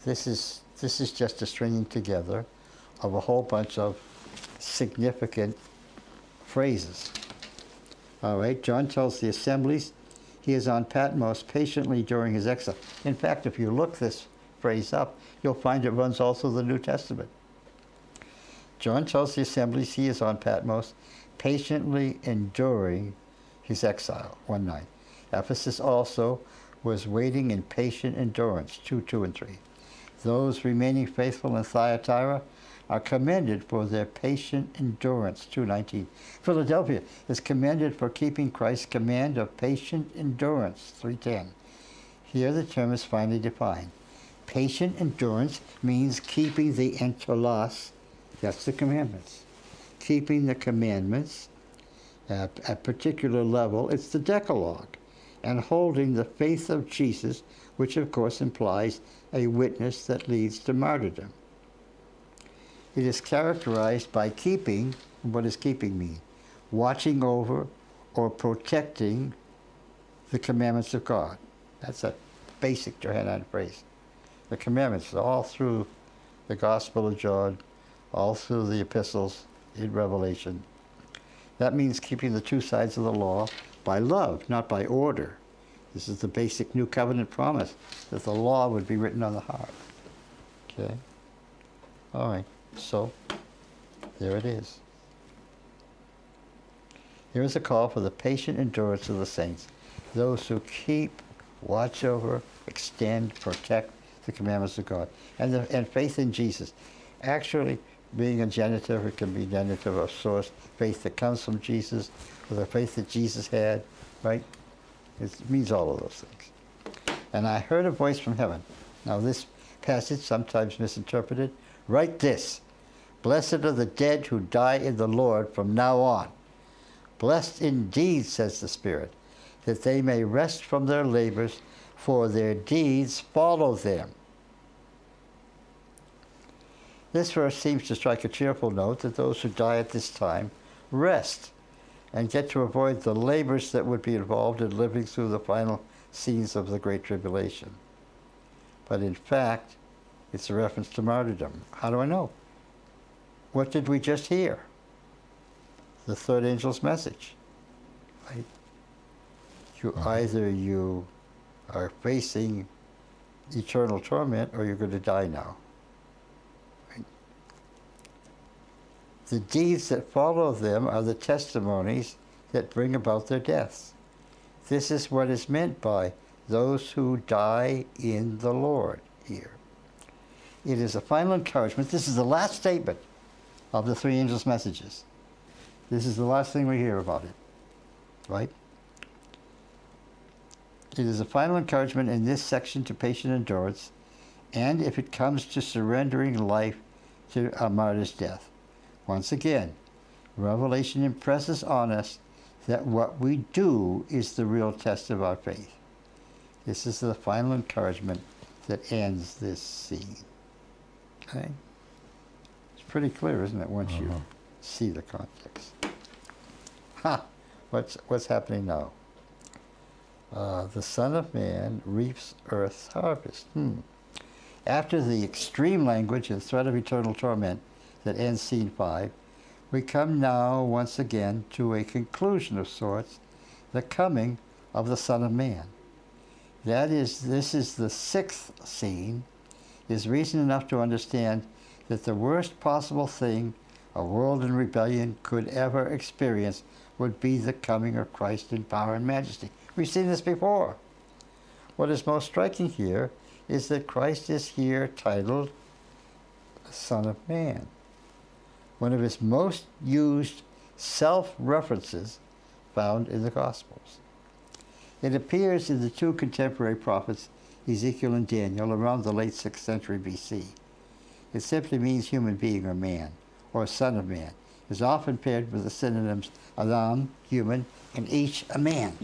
This is just a stringing together of a whole bunch of significant phrases. All right. John tells the assemblies he is on Patmos patiently during his exile. In fact, if you look this phrase up, you'll find it runs all through the New Testament. John tells the assemblies he is on Patmos, patiently enduring his exile, 1:9. Ephesus also was waiting in patient endurance, 2:2 and 3. Those remaining faithful in Thyatira are commended for their patient endurance, 2:19. Philadelphia is commended for keeping Christ's command of patient endurance, 3:10. Here the term is finally defined. Patient endurance means keeping the entelos, that's the commandments. Keeping the commandments at a particular level, it's the Decalogue. And holding the faith of Jesus, which of course implies a witness that leads to martyrdom. It is characterized by keeping. What does keeping mean? Watching over or protecting the commandments of God. That's a basic Johannine phrase. The commandments all through the Gospel of John, all through the epistles in Revelation. That means keeping the two sides of the law by love, not by order. This is the basic New Covenant promise, that the law would be written on the heart. Okay? All right. So, there it is. Here is a call for the patient endurance of the saints, those who keep, watch over, extend, protect the commandments of God, and faith in Jesus. Actually, being a genitive, it can be genitive of source, faith that comes from Jesus, or the faith that Jesus had, right? It means all of those things. And I heard a voice from heaven. Now this passage, sometimes misinterpreted, write this: blessed are the dead who die in the Lord from now on. Blessed indeed, says the Spirit, that they may rest from their labors, for their deeds follow them. This verse seems to strike a cheerful note that those who die at this time rest and get to avoid the labors that would be involved in living through the final scenes of the Great Tribulation. But in fact, it's a reference to martyrdom. How do I know? What did we just hear? The third angel's message. Right? Either you are facing eternal torment or you're going to die now. Right? The deeds that follow them are the testimonies that bring about their deaths. This is what is meant by those who die in the Lord here. It is a final encouragement. This is the last statement of the three angels' messages. This is the last thing we hear about it, right? It is a final encouragement in this section to patient endurance, and if it comes to surrendering life to a martyr's death. Once again, Revelation impresses on us that what we do is the real test of our faith. This is the final encouragement that ends this scene. Okay? It's pretty clear, isn't it, once you see the context? What's happening now? The Son of Man reaps earth's harvest. After the extreme language and threat of eternal torment that ends scene 5, we come now once again to a conclusion of sorts, the coming of the Son of Man. That is, this is the 6th scene, is reason enough to understand that the worst possible thing a world in rebellion could ever experience would be the coming of Christ in power and majesty. We've seen this before. What is most striking here is that Christ is here titled Son of Man. one of his most used self-references found in the Gospels. It appears in the two contemporary prophets, Ezekiel and Daniel, around the late 6th century BC. It simply means human being or man, or son of man. It is often paired with the synonyms Adam, human, and Ish, a man.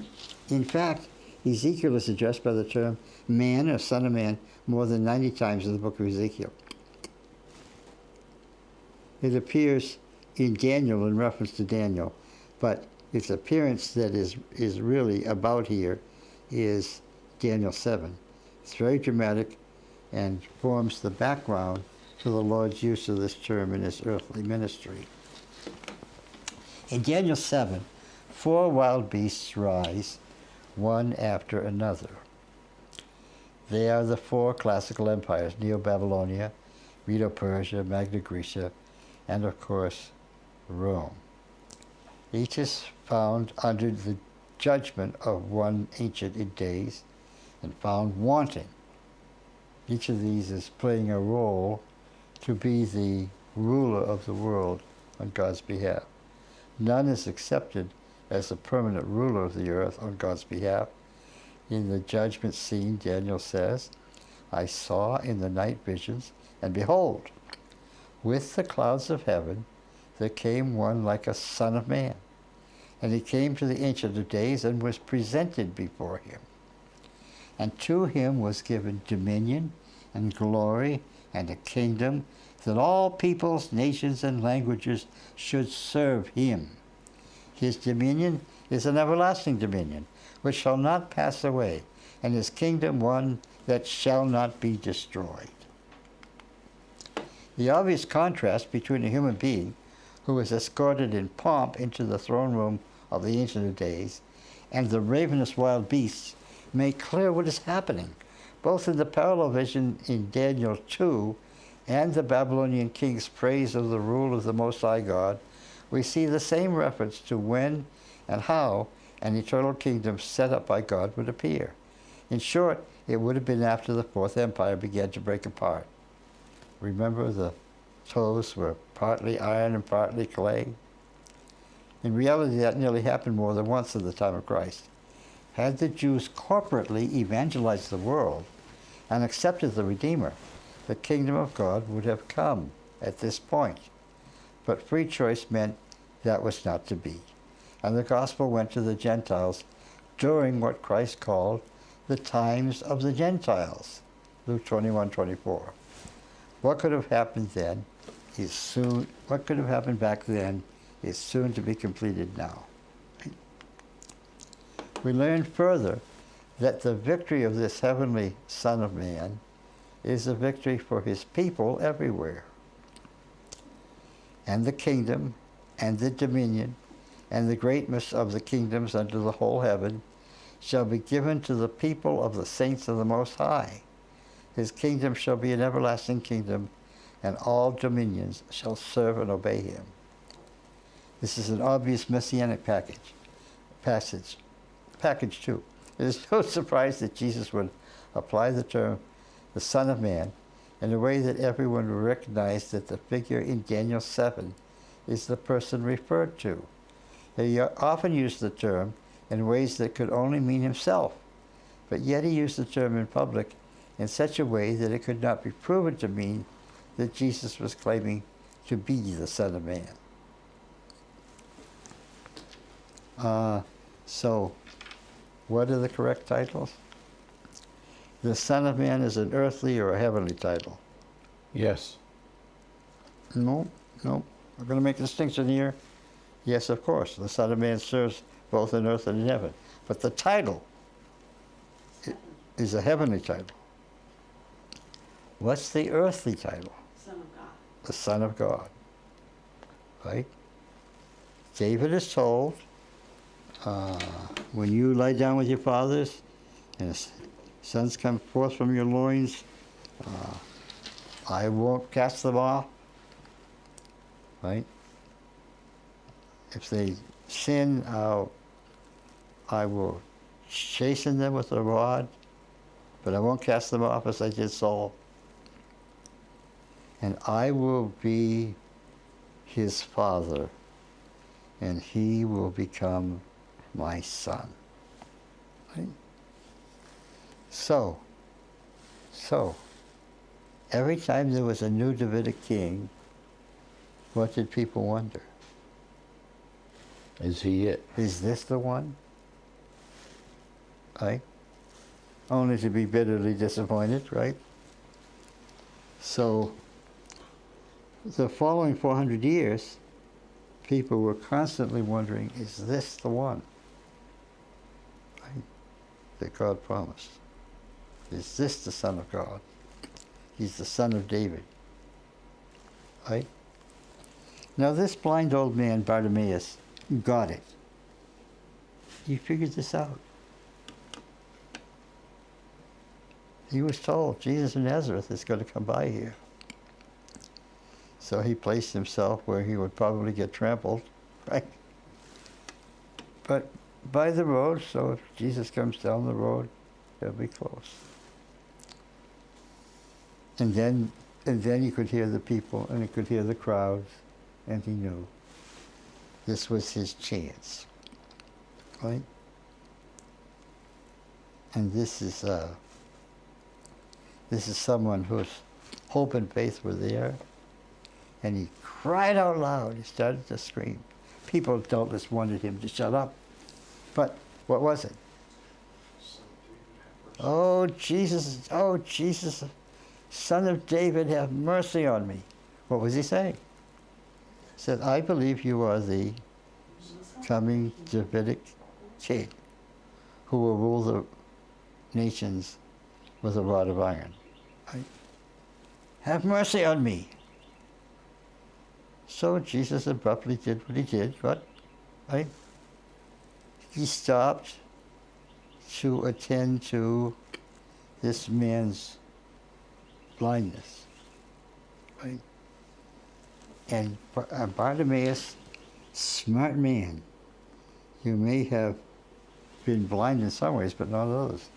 In fact, Ezekiel is addressed by the term man or son of man more than 90 times in the book of Ezekiel. It appears in Daniel in reference to Daniel, but its appearance that is really about here is Daniel 7. It's very dramatic and forms the background to the Lord's use of this term in his earthly ministry. In Daniel 7, 4 wild beasts rise, one after another. They are the 4 classical empires, Neo-Babylonia, Medo-Persia, Magna Graecia, and of course, Rome. Each is found under the judgment of one ancient in days and found wanting. Each of these is playing a role to be the ruler of the world on God's behalf. None is accepted as the permanent ruler of the earth on God's behalf. In the judgment scene, Daniel says, I saw in the night visions, and behold, with the clouds of heaven there came one like a son of man. And he came to the Ancient of Days and was presented before him. And to him was given dominion and glory and a kingdom, that all peoples, nations, and languages should serve him. His dominion is an everlasting dominion, which shall not pass away, and his kingdom one that shall not be destroyed. The obvious contrast between a human being who is escorted in pomp into the throne room of the Ancient of Days and the ravenous wild beasts make clear what is happening, both in the parallel vision in Daniel 2 and the Babylonian king's praise of the rule of the Most High God. We see the same reference to when and how an eternal kingdom set up by God would appear. In short, it would have been after the Fourth Empire began to break apart. Remember, the toes were partly iron and partly clay? In reality, that nearly happened more than once in the time of Christ. Had the Jews corporately evangelized the world and accepted the Redeemer, the kingdom of God would have come at this point. But free choice meant that was not to be. And the gospel went to the Gentiles during what Christ called the times of the Gentiles, Luke 21:24. What could have happened then is soon, what could have happened back then is soon to be completed now. We learn further that the victory of this heavenly Son of Man is a victory for his people everywhere. And the kingdom and the dominion and the greatness of the kingdoms under the whole heaven shall be given to the people of the saints of the Most High. His kingdom shall be an everlasting kingdom, and all dominions shall serve and obey him. This is an obvious messianic passage 2. It is no surprise that Jesus would apply the term the Son of Man in a way that everyone will recognize that the figure in Daniel 7 is the person referred to. He often used the term in ways that could only mean himself, but yet he used the term in public in such a way that it could not be proven to mean that Jesus was claiming to be the Son of Man. So, what are the correct titles? The Son of Man is an earthly or a heavenly title?
Yes.
No. We're going to make a distinction here. Yes, of course. The Son of Man serves both in earth and in heaven. But the title is a heavenly title. What's the earthly title?
Son of God.
The Son of God. Right? David is told, when you lie down with your fathers, and sons come forth from your loins, I won't cast them off. Right? If they sin, I will chasten them with a rod, but I won't cast them off as I did Saul. And I will be his father, and he will become my son. Right? So, every time there was a new Davidic king, what did people wonder?
Is he it?
Is this the one? Right? Only to be bitterly disappointed, right? So, the following 400 years, people were constantly wondering, is this the one? Right? That God promised. Is this the Son of God? He's the Son of David. Right? Now this blind old man, Bartimaeus, got it. He figured this out. He was told Jesus of Nazareth is going to come by here. So he placed himself where he would probably get trampled, right? But by the road, so if Jesus comes down the road, he'll be close. And then he could hear the people, and he could hear the crowds, and he knew this was his chance, right? And this is someone whose hope and faith were there, and he cried out loud. He started to scream. People doubtless wanted him to shut up, but what was it? Oh Jesus, Son of David, have mercy on me. What was he saying? He said, I believe you are the coming Davidic king who will rule the nations with a rod of iron. Right? Have mercy on me. So Jesus abruptly did what he did, right? He stopped to attend to this man's blindness, right? And Bartimaeus, smart man, you may have been blind in some ways, but not others.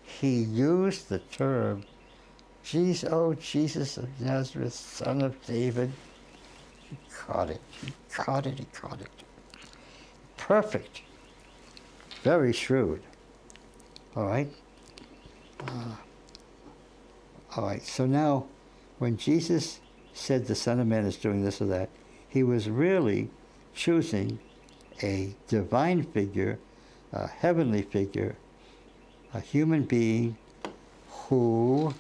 He used the term, Jesus of Nazareth, Son of David. He caught it. Perfect. Very shrewd. All right? All right, so now, when Jesus said the Son of Man is doing this or that, he was really choosing a divine figure, a heavenly figure, a human being who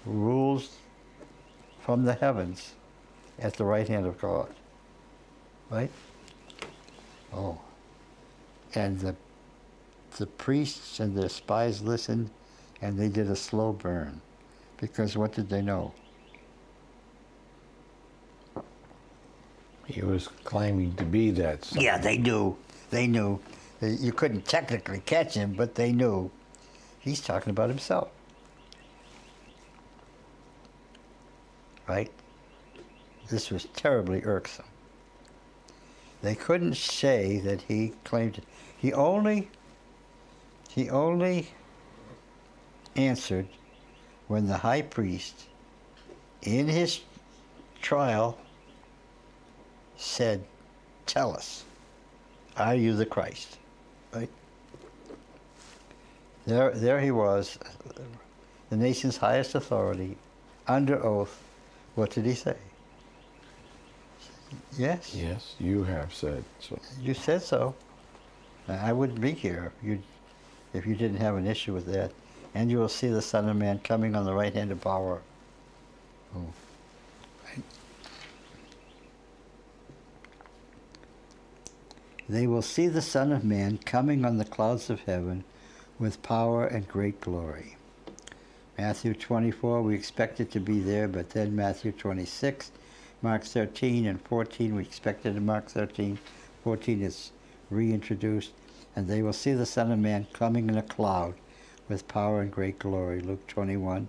rules from the heavens at the right hand of God. Right? Oh. And the priests and the spies listened, and they did a slow burn. Because what did they know?
He was claiming to be that son.
Yeah, they knew. They knew. You couldn't technically catch him, but they knew. He's talking about himself. Right? This was terribly irksome. They couldn't say that he claimed it. He only answered when the high priest, in his trial, said, tell us, are you the Christ? Right? There he was, the nation's highest authority, under oath. What did he say? Yes?
Yes, you have said so.
You said so. I wouldn't be here if you didn't have an issue with that. And you will see the Son of Man coming on the right hand of power. Oh. Right. They will see the Son of Man coming on the clouds of heaven with power and great glory. Matthew 24, we expected to be there, but then Matthew 26, Mark 13 and 14, we expected in Mark 13. 14 is reintroduced. And they will see the Son of Man coming in a cloud with power and great glory. Luke 21.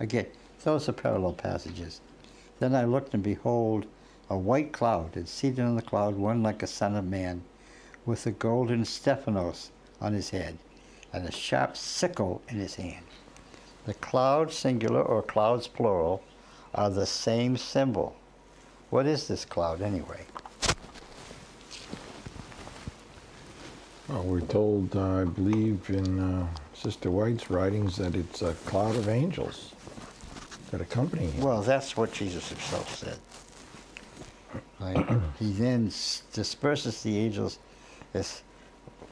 Again, those are parallel passages. Then I looked, and behold, a white cloud, and seated on the cloud one like a son of man, with a golden Stephanos on his head, and a sharp sickle in his hand. The clouds, singular, or clouds, plural, are the same symbol What is this cloud anyway?
Well, we're told, I believe, in Sister White's writings that it's a cloud of angels that accompany him.
Well, that's what Jesus himself said. Right? He then disperses the angels as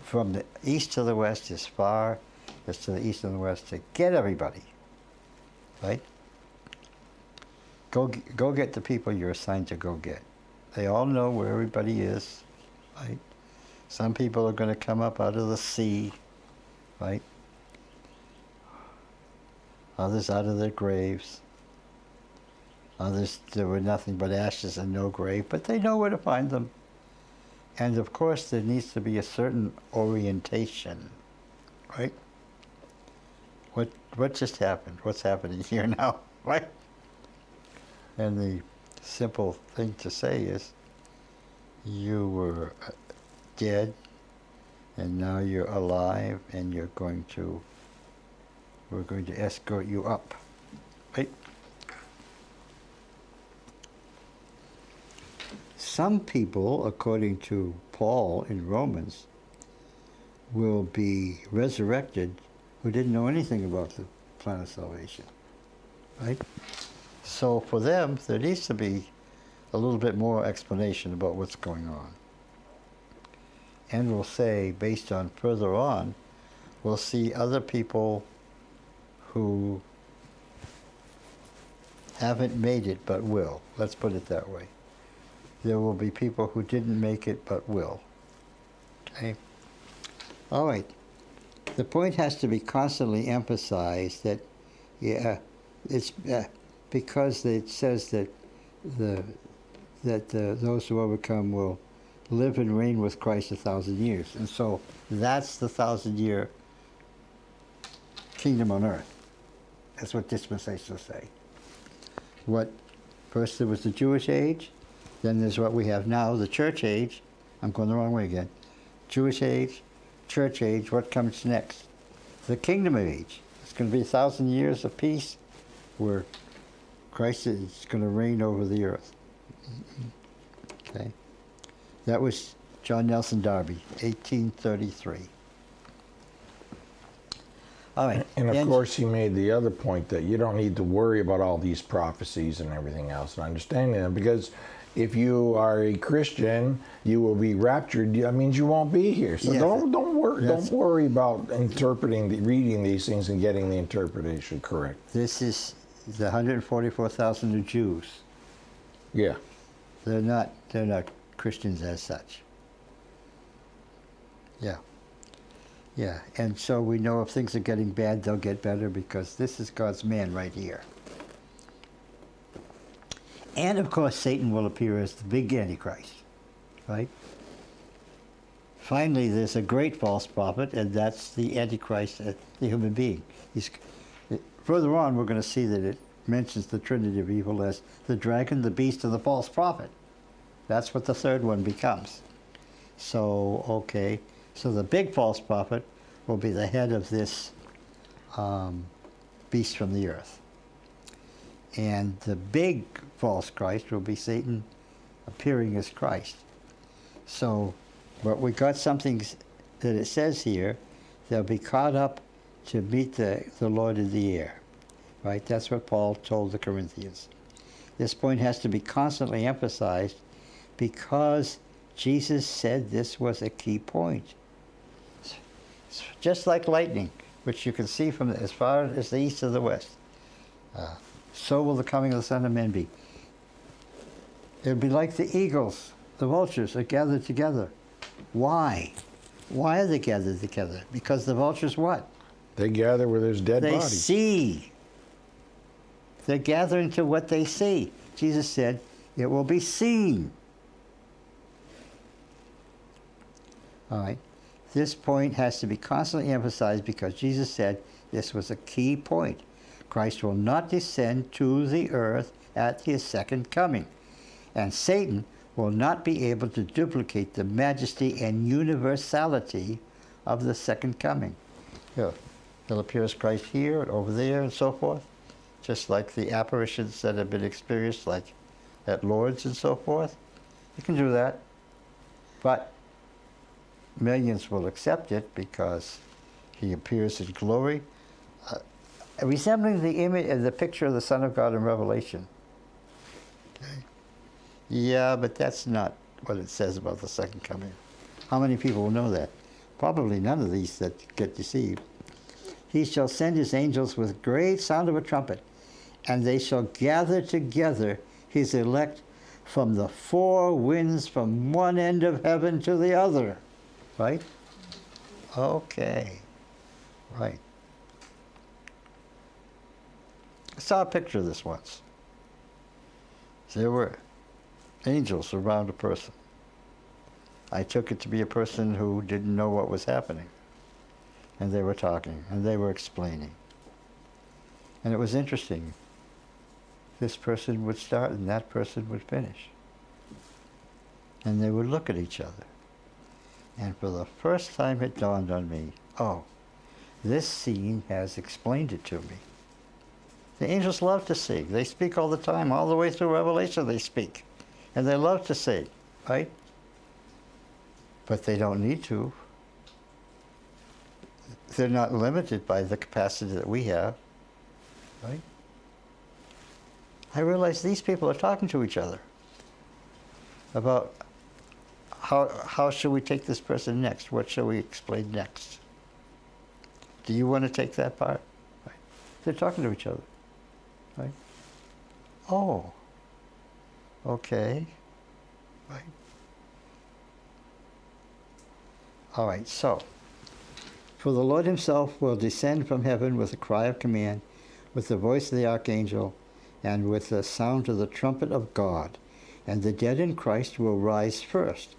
from the east to the west, as far as to the east and the west, to get everybody. Right? Go get the people you're assigned to go get. They all know where everybody is. Right? Some people are going to come up out of the sea. Right? Others out of their graves. Others, there were nothing but ashes and no grave, but they know where to find them. And of course, there needs to be a certain orientation, right? What just happened? What's happening here now, right? And the simple thing to say is, you were dead, and now you're alive, and we're going to escort you up, right? Some people, according to Paul in Romans, will be resurrected who didn't know anything about the plan of salvation, right? So for them, there needs to be a little bit more explanation about what's going on. And we'll say, based on further on, we'll see other people who haven't made it but will. Let's put it that way. There will be people who didn't make it but will. Okay? All right. The point has to be constantly emphasized that it's because it says that those who overcome will live and reign with Christ 1,000 years. And so that's the 1,000-year kingdom on earth. That's what dispensationalists say. First there was the Jewish age, then there's what we have now, the church age. I'm going the wrong way again. Jewish age, church age, what comes next? The kingdom age. It's going to be 1,000 years of peace where Christ is going to reign over the earth. Okay? That was John Nelson Darby, 1833. All right.
And of course, he made the other point that you don't need to worry about all these prophecies and everything else, and understanding them, because if you are a Christian, you will be raptured. That means you won't be here. So
Yes.
don't worry about reading these things and getting the interpretation correct.
This is the 144,000 Jews.
Yeah.
They're not Christians as such. Yeah. Yeah. And so we know if things are getting bad, they'll get better, because this is God's man right here. And of course, Satan will appear as the big Antichrist, right? Finally, there's a great false prophet, and that's the Antichrist, the human being. Further on, we're going to see that it mentions the trinity of evil as the dragon, the beast, and the false prophet. That's what the third one becomes. So, okay, so the big false prophet will be the head of this beast from the earth. And the big false Christ will be Satan appearing as Christ. So, but we got something that it says here, they'll be caught up to meet the Lord in the air. Right? That's what Paul told the Corinthians. This point has to be constantly emphasized because Jesus said this was a key point. It's just like lightning, which you can see from as far as the east or the west. So will the coming of the Son of Man be. It'll be like the eagles, the vultures are gathered together. Why? Why are they gathered together? Because the vultures what?
They gather where there's dead
They
bodies.
see. They're gathering to what they see. Jesus said, it will be seen. All right. This point has to be constantly emphasized because Jesus said this was a key point. Christ will not descend to the earth at his second coming, and Satan will not be able to duplicate the majesty and universality of the second coming. He'll appear as Christ here and over there and so forth, just like the apparitions that have been experienced, like at Lourdes and so forth. You can do that. But millions will accept it because he appears in glory, resembling the image, the picture of the Son of God in Revelation. Okay. Yeah, but that's not what it says about the second coming. How many people will know that? Probably none of these that get deceived. He shall send his angels with great sound of a trumpet, and they shall gather together his elect from the four winds, from one end of heaven to the other. Right? Okay. Right. I saw a picture of this once. There were angels around a person. I took it to be a person who didn't know what was happening. And they were talking, and they were explaining. And it was interesting. This person would start, and that person would finish. And they would look at each other. And for the first time it dawned on me, oh, this scene has explained it to me. The angels love to sing. They speak all the time. All the way through Revelation they speak. And they love to sing, right? But they don't need to. They're not limited by the capacity that we have, right? I realize these people are talking to each other about how shall we take this person next? What shall we explain next? Do you want to take that part? Right. They're talking to each other, right? Oh, okay, right. All right, so, for the Lord himself will descend from heaven with a cry of command, with the voice of the archangel, and with the sound of the trumpet of God. And the dead in Christ will rise first.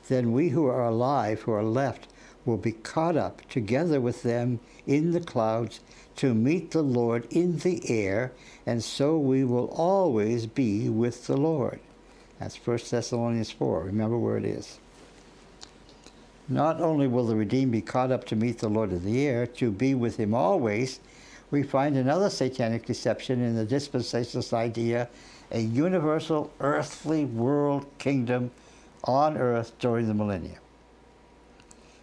Then we who are alive, who are left, will be caught up together with them in the clouds to meet the Lord in the air, and so we will always be with the Lord. That's 1 Thessalonians 4. Remember where it is. Not only will the redeemed be caught up to meet the Lord in the air, to be with him always, we find another satanic deception in the dispensationalist idea, a universal earthly world kingdom on earth during the millennium.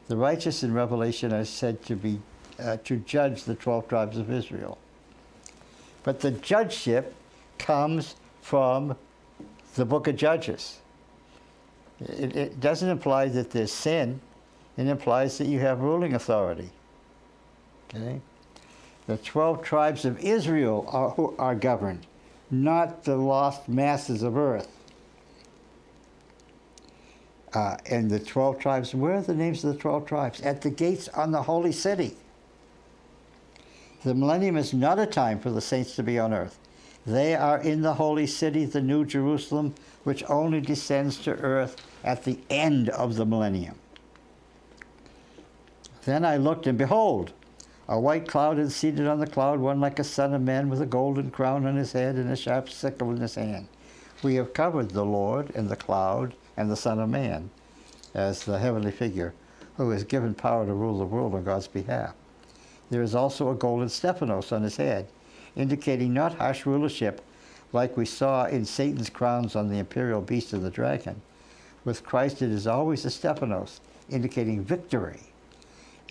The righteous in Revelation are said to be to judge the 12 tribes of Israel. But the judgeship comes from the book of Judges. It doesn't imply that there's sin. It implies that you have ruling authority. Okay? The 12 tribes of Israel are governed, not the lost masses of earth. And the 12 tribes, where are the names of the 12 tribes? At the gates on the holy city. The millennium is not a time for the saints to be on earth. They are in the holy city, the New Jerusalem, which only descends to earth at the end of the millennium. Then I looked, and behold, a white cloud is seated on the cloud, one like a son of man with a golden crown on his head and a sharp sickle in his hand. We have covered the Lord and the cloud and the Son of Man as the heavenly figure who is given power to rule the world on God's behalf. There is also a golden Stephanos on his head, indicating not harsh rulership like we saw in Satan's crowns on the imperial beast and the dragon. With Christ it is always a Stephanos, indicating victory.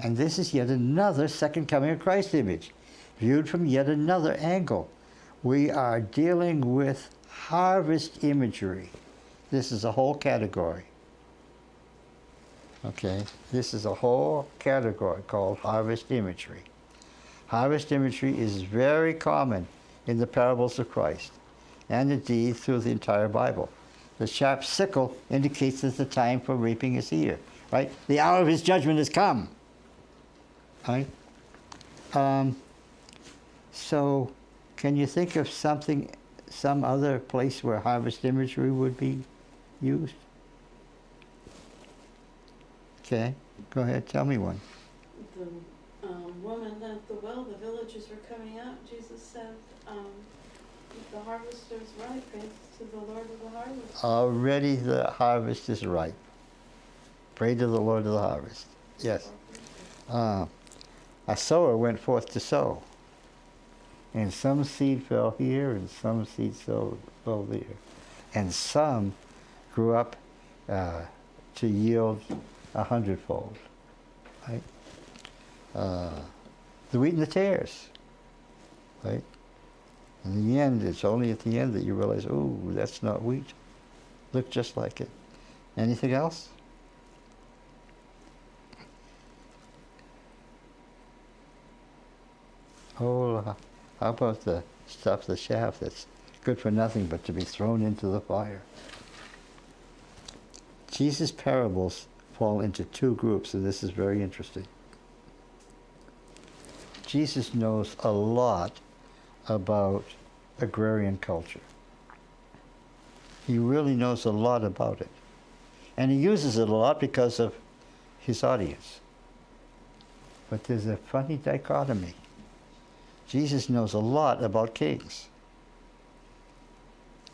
And this is yet another second coming of Christ image, viewed from yet another angle. We are dealing with harvest imagery. This is a whole category. Okay, this is a whole category called harvest imagery. Harvest imagery is very common in the parables of Christ, and indeed through the entire Bible. The sharp sickle indicates that the time for reaping is here, right? The hour of his judgment has come, right? So, can you think of some other place where harvest imagery would be used? Okay, go ahead, tell me one.
The woman at the well, the villagers were coming out. Jesus said, if the harvest is ripe, praise to the Lord of the harvest.
Already the harvest is ripe. Pray to the Lord of the harvest. Yes. A sower went forth to sow. And some seed fell here and some seed fell there. and some grew up to yield 100-fold. Right? The wheat and the tares. Right? In the end, it's only at the end that you realize, oh, that's not wheat. Looked just like it. Anything else? Oh, how about the stuff, the chaff that's good for nothing but to be thrown into the fire? Jesus' parables fall into two groups, and this is very interesting. Jesus knows a lot about agrarian culture. He really knows a lot about it. And he uses it a lot because of his audience. But there's a funny dichotomy. Jesus knows a lot about kings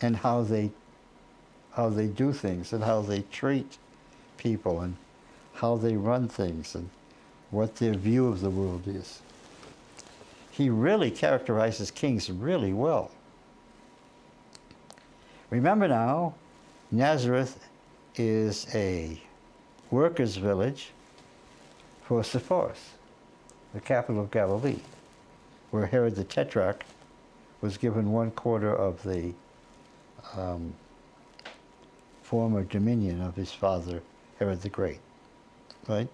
and how they do things and how they treat people and how they run things and what their view of the world is. He really characterizes kings really well. Remember now, Nazareth is a workers' village for Sepphoris, the capital of Galilee, where Herod the Tetrarch was given 1/4 of the former dominion of his father, Herod the Great. Right?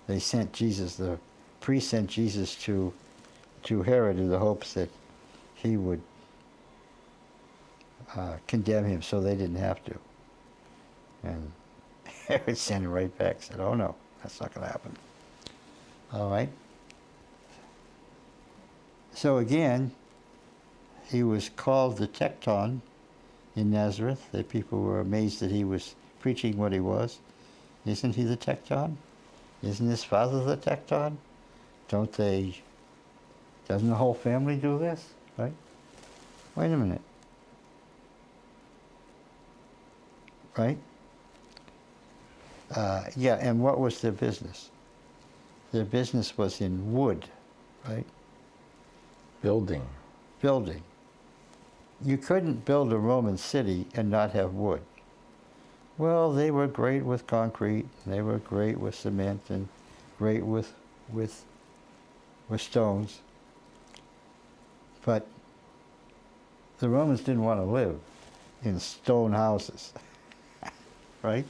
They sent Jesus, the priests sent Jesus to Herod in the hopes that he would condemn him so they didn't have to. And Herod sent him right back, said, oh no, that's not going to happen. All right? So again, he was called the Tecton in Nazareth. The people were amazed that he was preaching what he was. Isn't he the Tecton? Isn't his father the Tecton? Doesn't the whole family do this? Right? Wait a minute. Right? Yeah, and what was their business? Their business was in wood, right?
Building.
Building. You couldn't build a Roman city and not have wood. Well, they were great with concrete, they were great with cement, and great with stones. But the Romans didn't want to live in stone houses, right?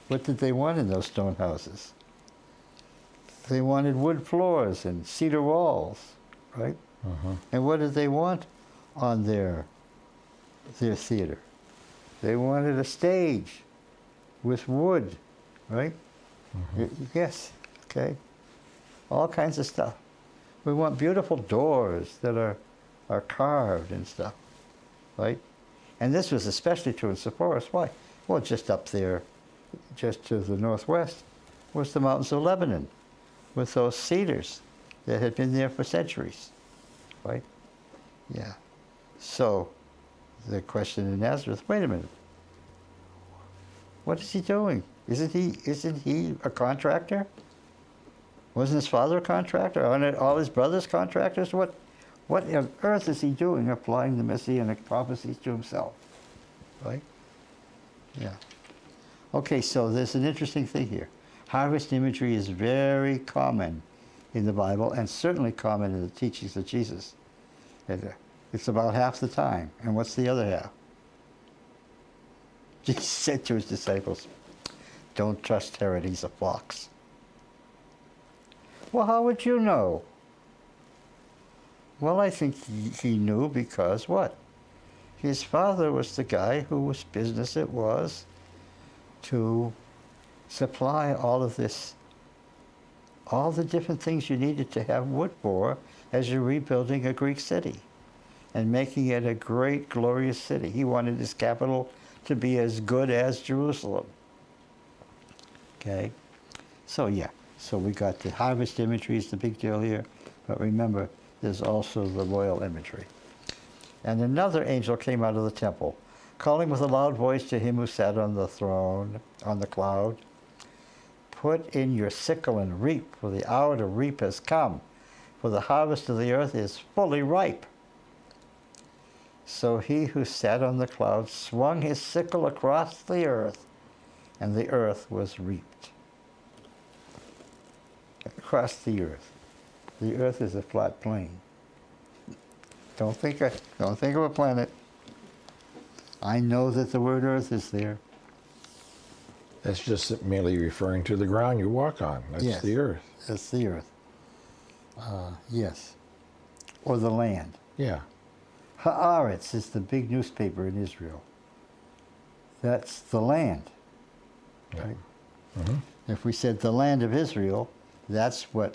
What did they want in those stone houses? They wanted wood floors and cedar walls, right?
Uh-huh.
And what did they want on their theater? They wanted a stage with wood, right?
Uh-huh.
Yes, okay. All kinds of stuff. We want beautiful doors that are carved and stuff, right? And this was especially true in Sepphoris. Why? Well, just up there, just to the northwest, was the mountains of Lebanon, with those cedars that had been there for centuries, right? Yeah. So, the question in Nazareth, wait a minute. What is he doing? Isn't he a contractor? Wasn't his father a contractor? Aren't all his brothers contractors? What on earth is he doing applying the messianic prophecies to himself? Right? Yeah. Okay, so there's an interesting thing here. Harvest imagery is very common in the Bible and certainly common in the teachings of Jesus. It's about half the time. And what's the other half? Jesus said to his disciples, don't trust Herod, he's a fox. Well, how would you know? Well, I think he knew because what? His father was the guy whose business it was to supply all of this, all the different things you needed to have wood for as you're rebuilding a Greek city and making it a great, glorious city. He wanted his capital to be as good as Jerusalem. Okay? So yeah, so we got the harvest imagery is the big deal here, but remember, there's also the royal imagery. And another angel came out of the temple, calling with a loud voice to him who sat on the throne, on the cloud, put in your sickle and reap, for the hour to reap has come, for the harvest of the earth is fully ripe. So he who sat on the cloud swung his sickle across the earth, and the earth was reaped. Across the earth. The earth is a flat plane. Don't think of a planet. I know that the word earth is there.
That's just merely referring to the ground you walk on. That's
Yes.
the earth.
That's the earth. Yes. Or the land.
Yeah.
Haaretz is the big newspaper in Israel. That's the land.
Yeah.
Right?
Mm-hmm.
If we said the land of Israel, that's what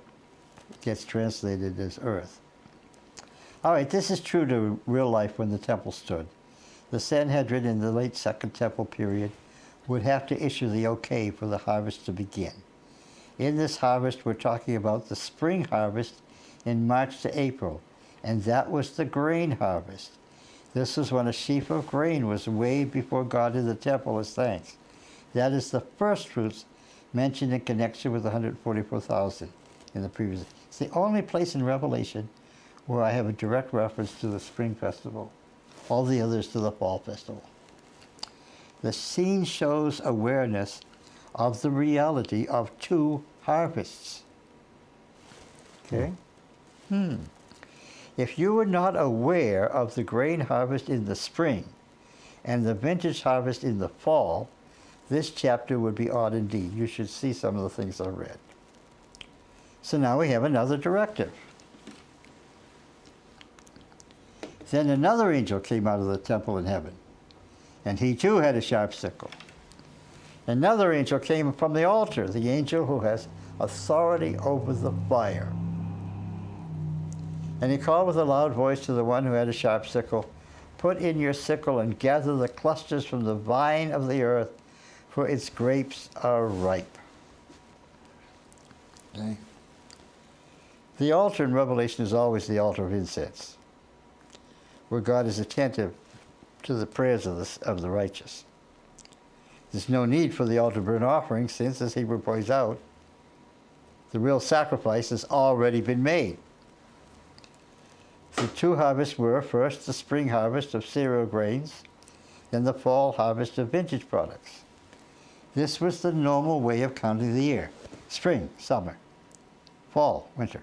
gets translated as earth. All right, this is true to real life when the temple stood. The Sanhedrin in the late Second Temple period would have to issue the okay for the harvest to begin. In this harvest, we're talking about the spring harvest in March to April, and that was the grain harvest. This was when a sheaf of grain was weighed before God in the temple as thanks. That is the first fruits mentioned in connection with the 144,000 in the previous. It's the only place in Revelation where I have a direct reference to the spring festival. All the others to the fall festival. The scene shows awareness of the reality of two harvests. Okay? If you were not aware of the grain harvest in the spring and the vintage harvest in the fall, this chapter would be odd indeed. You should see some of the things I read. So now we have another directive. Then another angel came out of the temple in heaven, and he too had a sharp sickle. Another angel came from the altar, the angel who has authority over the fire. And he called with a loud voice to the one who had a sharp sickle, "Put in your sickle and gather the clusters from the vine of the earth, for its grapes are ripe." Okay. The altar in Revelation is always the altar of incense, where God is attentive to the prayers of the righteous. There's no need for the altar burnt offering since, as Hebrew points out, the real sacrifice has already been made. The two harvests were, first, the spring harvest of cereal grains, then the fall harvest of vintage products. This was the normal way of counting the year: spring, summer, fall, winter.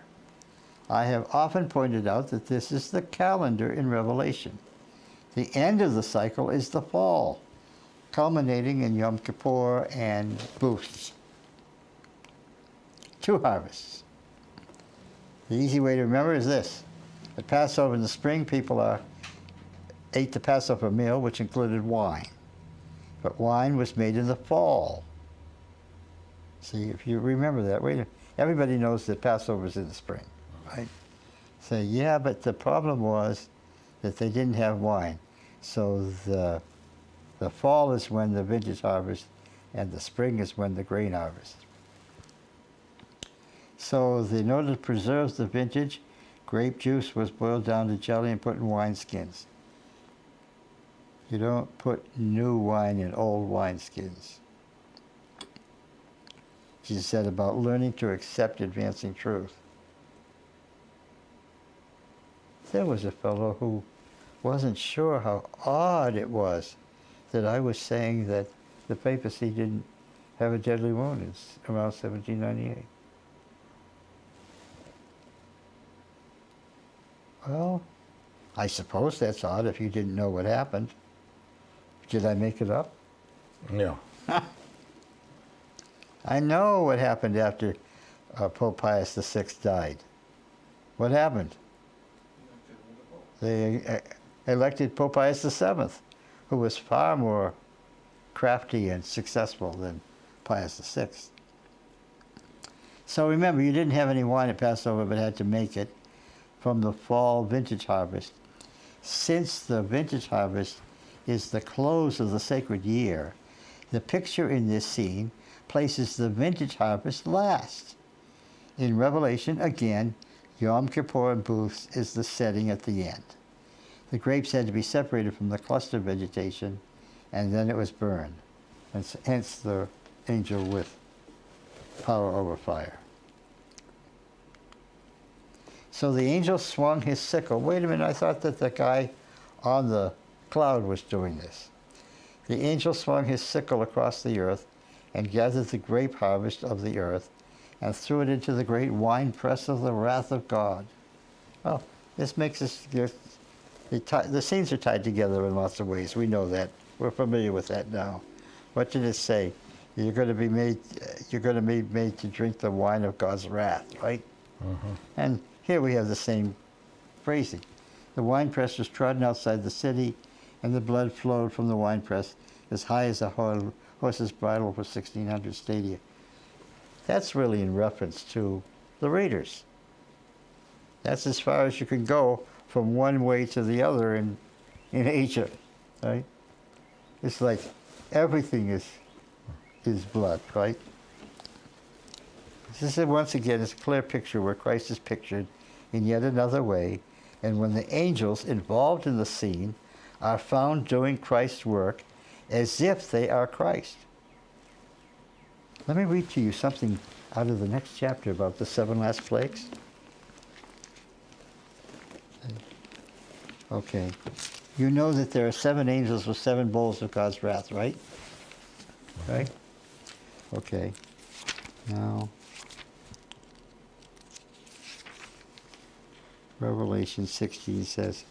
I have often pointed out that this is the calendar in Revelation. The end of the cycle is the fall, culminating in Yom Kippur and Booths. Two harvests. The easy way to remember is this. At Passover in the spring, people ate the Passover meal, which included wine. But wine was made in the fall. See, if you remember that, everybody knows that Passover is in the spring, right? Say, yeah, but the problem was that they didn't have wine. So the fall is when the vintage harvest, and the spring is when the grain harvest. So in order to preserve the vintage, grape juice was boiled down to jelly and put in wineskins. You don't put new wine in old wineskins. Jesus said about learning to accept advancing truth. There was a fellow who wasn't sure how odd it was that I was saying that the papacy didn't have a deadly wound around 1798. Well, I suppose that's odd if you didn't know what happened. Did I make it up?
No.
I know what happened after Pope Pius VI died. What happened? They elected Pope Pius VII, who was far more crafty and successful than Pius VI. So remember, you didn't have any wine at Passover, but had to make it from the fall vintage harvest. Since the vintage harvest is the close of the sacred year, the picture in this scene places the vintage harvest last. In Revelation, again, Yom Kippur and Booths is the setting at the end. The grapes had to be separated from the cluster vegetation, and then it was burned. And hence the angel with power over fire. So the angel swung his sickle. Wait a minute, I thought that the guy on the cloud was doing this. The angel swung his sickle across the earth and gathered the grape harvest of the earth and threw it into the great winepress of the wrath of God. Well, this makes us, the scenes are tied together in lots of ways. We know that. We're familiar with that now. What did it say? You're going to be made to drink the wine of God's wrath, right? And here we have the same phrasing. The winepress was trodden outside the city, and the blood flowed from the winepress as high as a horse's bridle for 1,600 stadia. That's really in reference to the raiders. That's as far as you can go from one way to the other in Asia, right? It's like everything is blood, right? This is, once again, it's a clear picture where Christ is pictured in yet another way, and when the angels involved in the scene are found doing Christ's work as if they are Christ. Let me read to you something out of the next chapter about the 7 last plagues. Okay. You know that there are 7 angels with 7 bowls of God's wrath, right? Right? Okay. Now, Revelation 16 says,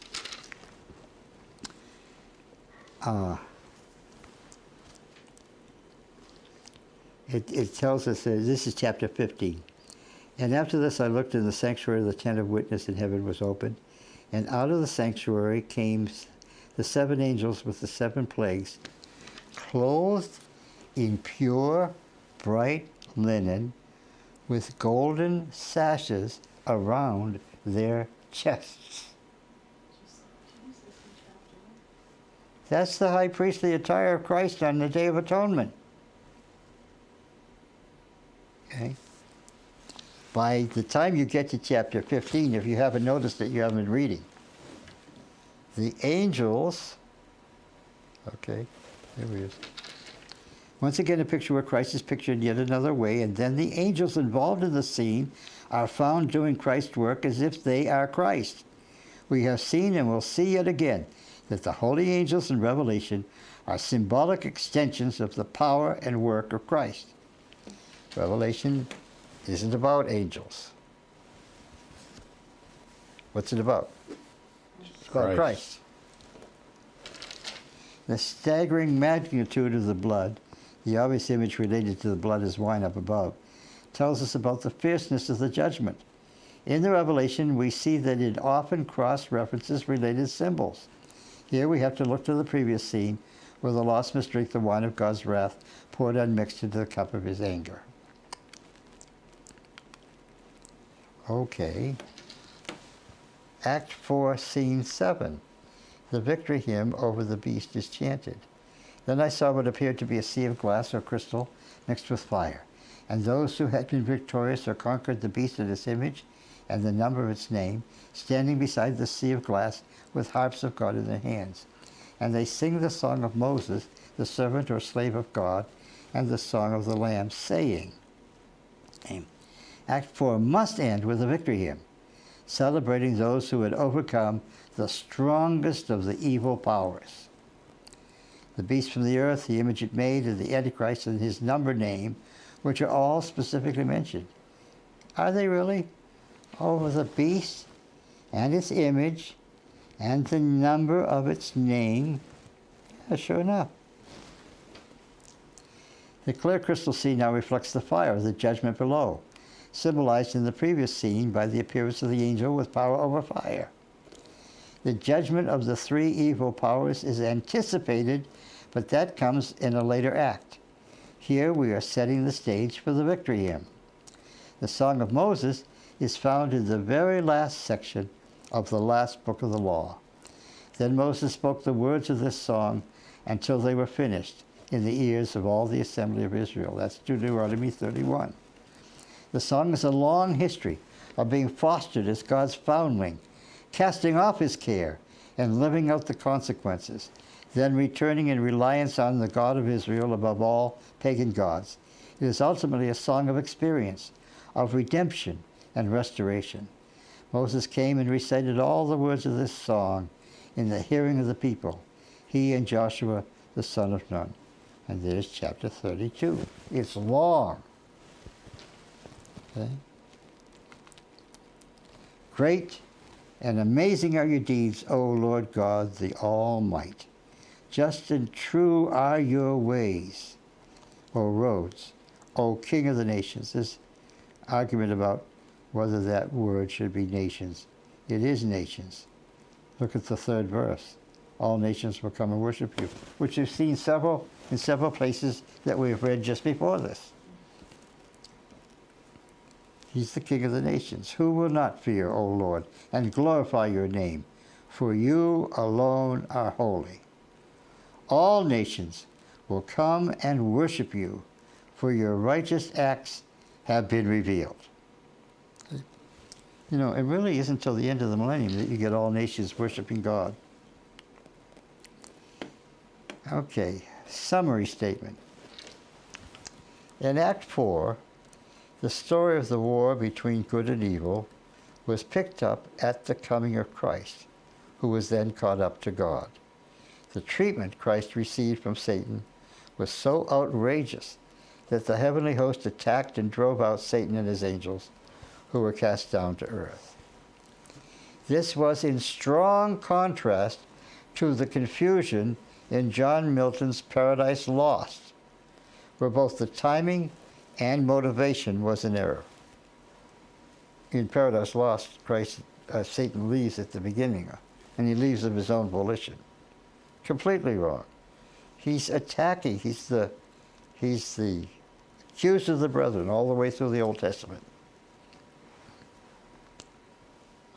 it tells us, this is chapter 15. And after this I looked in the sanctuary, the tent of witness in heaven was opened, and out of the sanctuary came the 7 angels with the 7 plagues, clothed in pure, bright linen, with golden sashes around their chests. That's the high priestly attire of Christ on the Day of Atonement. Okay? By the time you get to chapter 15, if you haven't noticed it, you haven't been reading. The angels, okay, there he is. Once again, a picture where Christ is pictured yet another way, and then the angels involved in the scene are found doing Christ's work as if they are Christ. We have seen and will see yet again that the holy angels in Revelation are symbolic extensions of the power and work of Christ. Revelation isn't about angels. What's it about? It's about Christ. The staggering magnitude of the blood, the obvious image related to the blood is wine up above, tells us about the fierceness of the judgment. In the Revelation, we see that it often cross-references related symbols. Here we have to look to the previous scene where the lost must drink the wine of God's wrath poured unmixed into the cup of his anger. Okay. Act 4, Scene 7. The victory hymn over the beast is chanted. Then I saw what appeared to be a sea of glass or crystal mixed with fire. And those who had been victorious or conquered the beast and its image and the number of its name, standing beside the sea of glass with harps of God in their hands. And they sing the song of Moses, the servant or slave of God, and the song of the Lamb, saying. Act 4 must end with a victory hymn, celebrating those who had overcome the strongest of the evil powers. The beast from the earth, the image it made, and the Antichrist and his number name, which are all specifically mentioned. Are they really? Oh, the beast and its image and the number of its name? Yeah, sure enough. The clear crystal sea now reflects the fire of the judgment below, symbolized in the previous scene by the appearance of the angel with power over fire. The judgment of the 3 evil powers is anticipated, but that comes in a later act. Here we are setting the stage for the victory hymn. The Song of Moses is found in the very last section of the last book of the law. Then Moses spoke the words of this song until they were finished in the ears of all the assembly of Israel. That's Deuteronomy 31. The song is a long history of being fostered as God's foundling, casting off his care and living out the consequences, then returning in reliance on the God of Israel above all pagan gods. It is ultimately a song of experience, of redemption and restoration. Moses came and recited all the words of this song in the hearing of the people, he and Joshua the son of Nun. And there's chapter 32. It's long. Okay? Great and amazing are your deeds, O Lord God, the Almighty. Just and true are your ways, O roads, O King of the nations. This argument about whether that word should be nations. It is nations. Look at the third verse. All nations will come and worship you, which we've seen in several places that we've read just before this. He's the King of the nations. Who will not fear, O Lord, and glorify your name? For you alone are holy. All nations will come and worship you, for your righteous acts have been revealed. You know, it really isn't until the end of the millennium that you get all nations worshiping God. Okay, summary statement. In Act 4, the story of the war between good and evil was picked up at the coming of Christ, who was then caught up to God. The treatment Christ received from Satan was so outrageous that the heavenly host attacked and drove out Satan and his angels, who were cast down to earth. This was in strong contrast to the confusion in John Milton's Paradise Lost, where both the timing and motivation was in error. In Paradise Lost, Satan leaves at the beginning, and he leaves of his own volition. Completely wrong. He's attacking. He's the accuser of the brethren all the way through the Old Testament.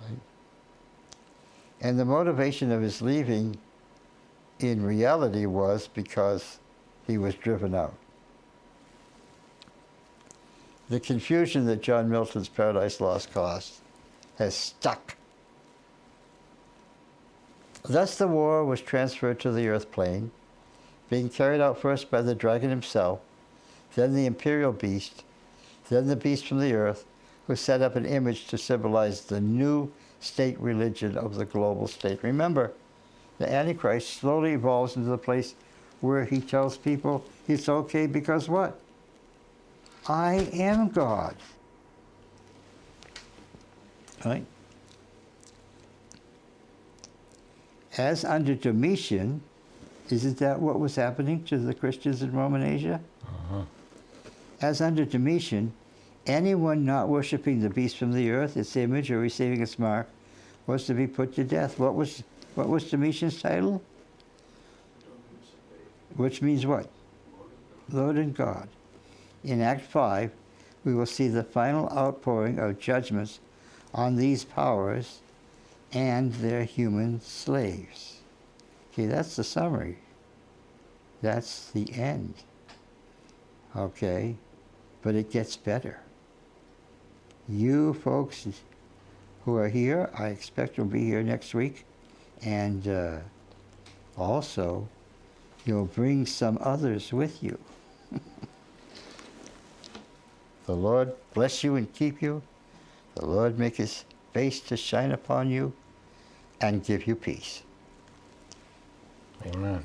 Right? And the motivation of his leaving in reality was because he was driven out. The confusion that John Milton's Paradise Lost caused has stuck. Thus the war was transferred to the earth plane, being carried out first by the dragon himself, then the imperial beast, then the beast from the earth, who set up an image to symbolize the new state religion of the global state. Remember, the Antichrist slowly evolves into the place where he tells people it's okay because what? I am God. Right? As under Domitian, isn't that what was happening to the Christians in Roman Asia? Uh-huh. As under Domitian, anyone not worshiping the beast from the earth, its image, or receiving its mark, was to be put to death. What was Domitian's title? Which means what? Lord and God. In Act 5, we will see the final outpouring of judgments on these powers and their human slaves. Okay, that's the summary. That's the end. Okay, but it gets better. You folks who are here, I expect will be here next week, and also you'll bring some others with you. The Lord bless you and keep you. The Lord make his face to shine upon you and give you peace.
Amen.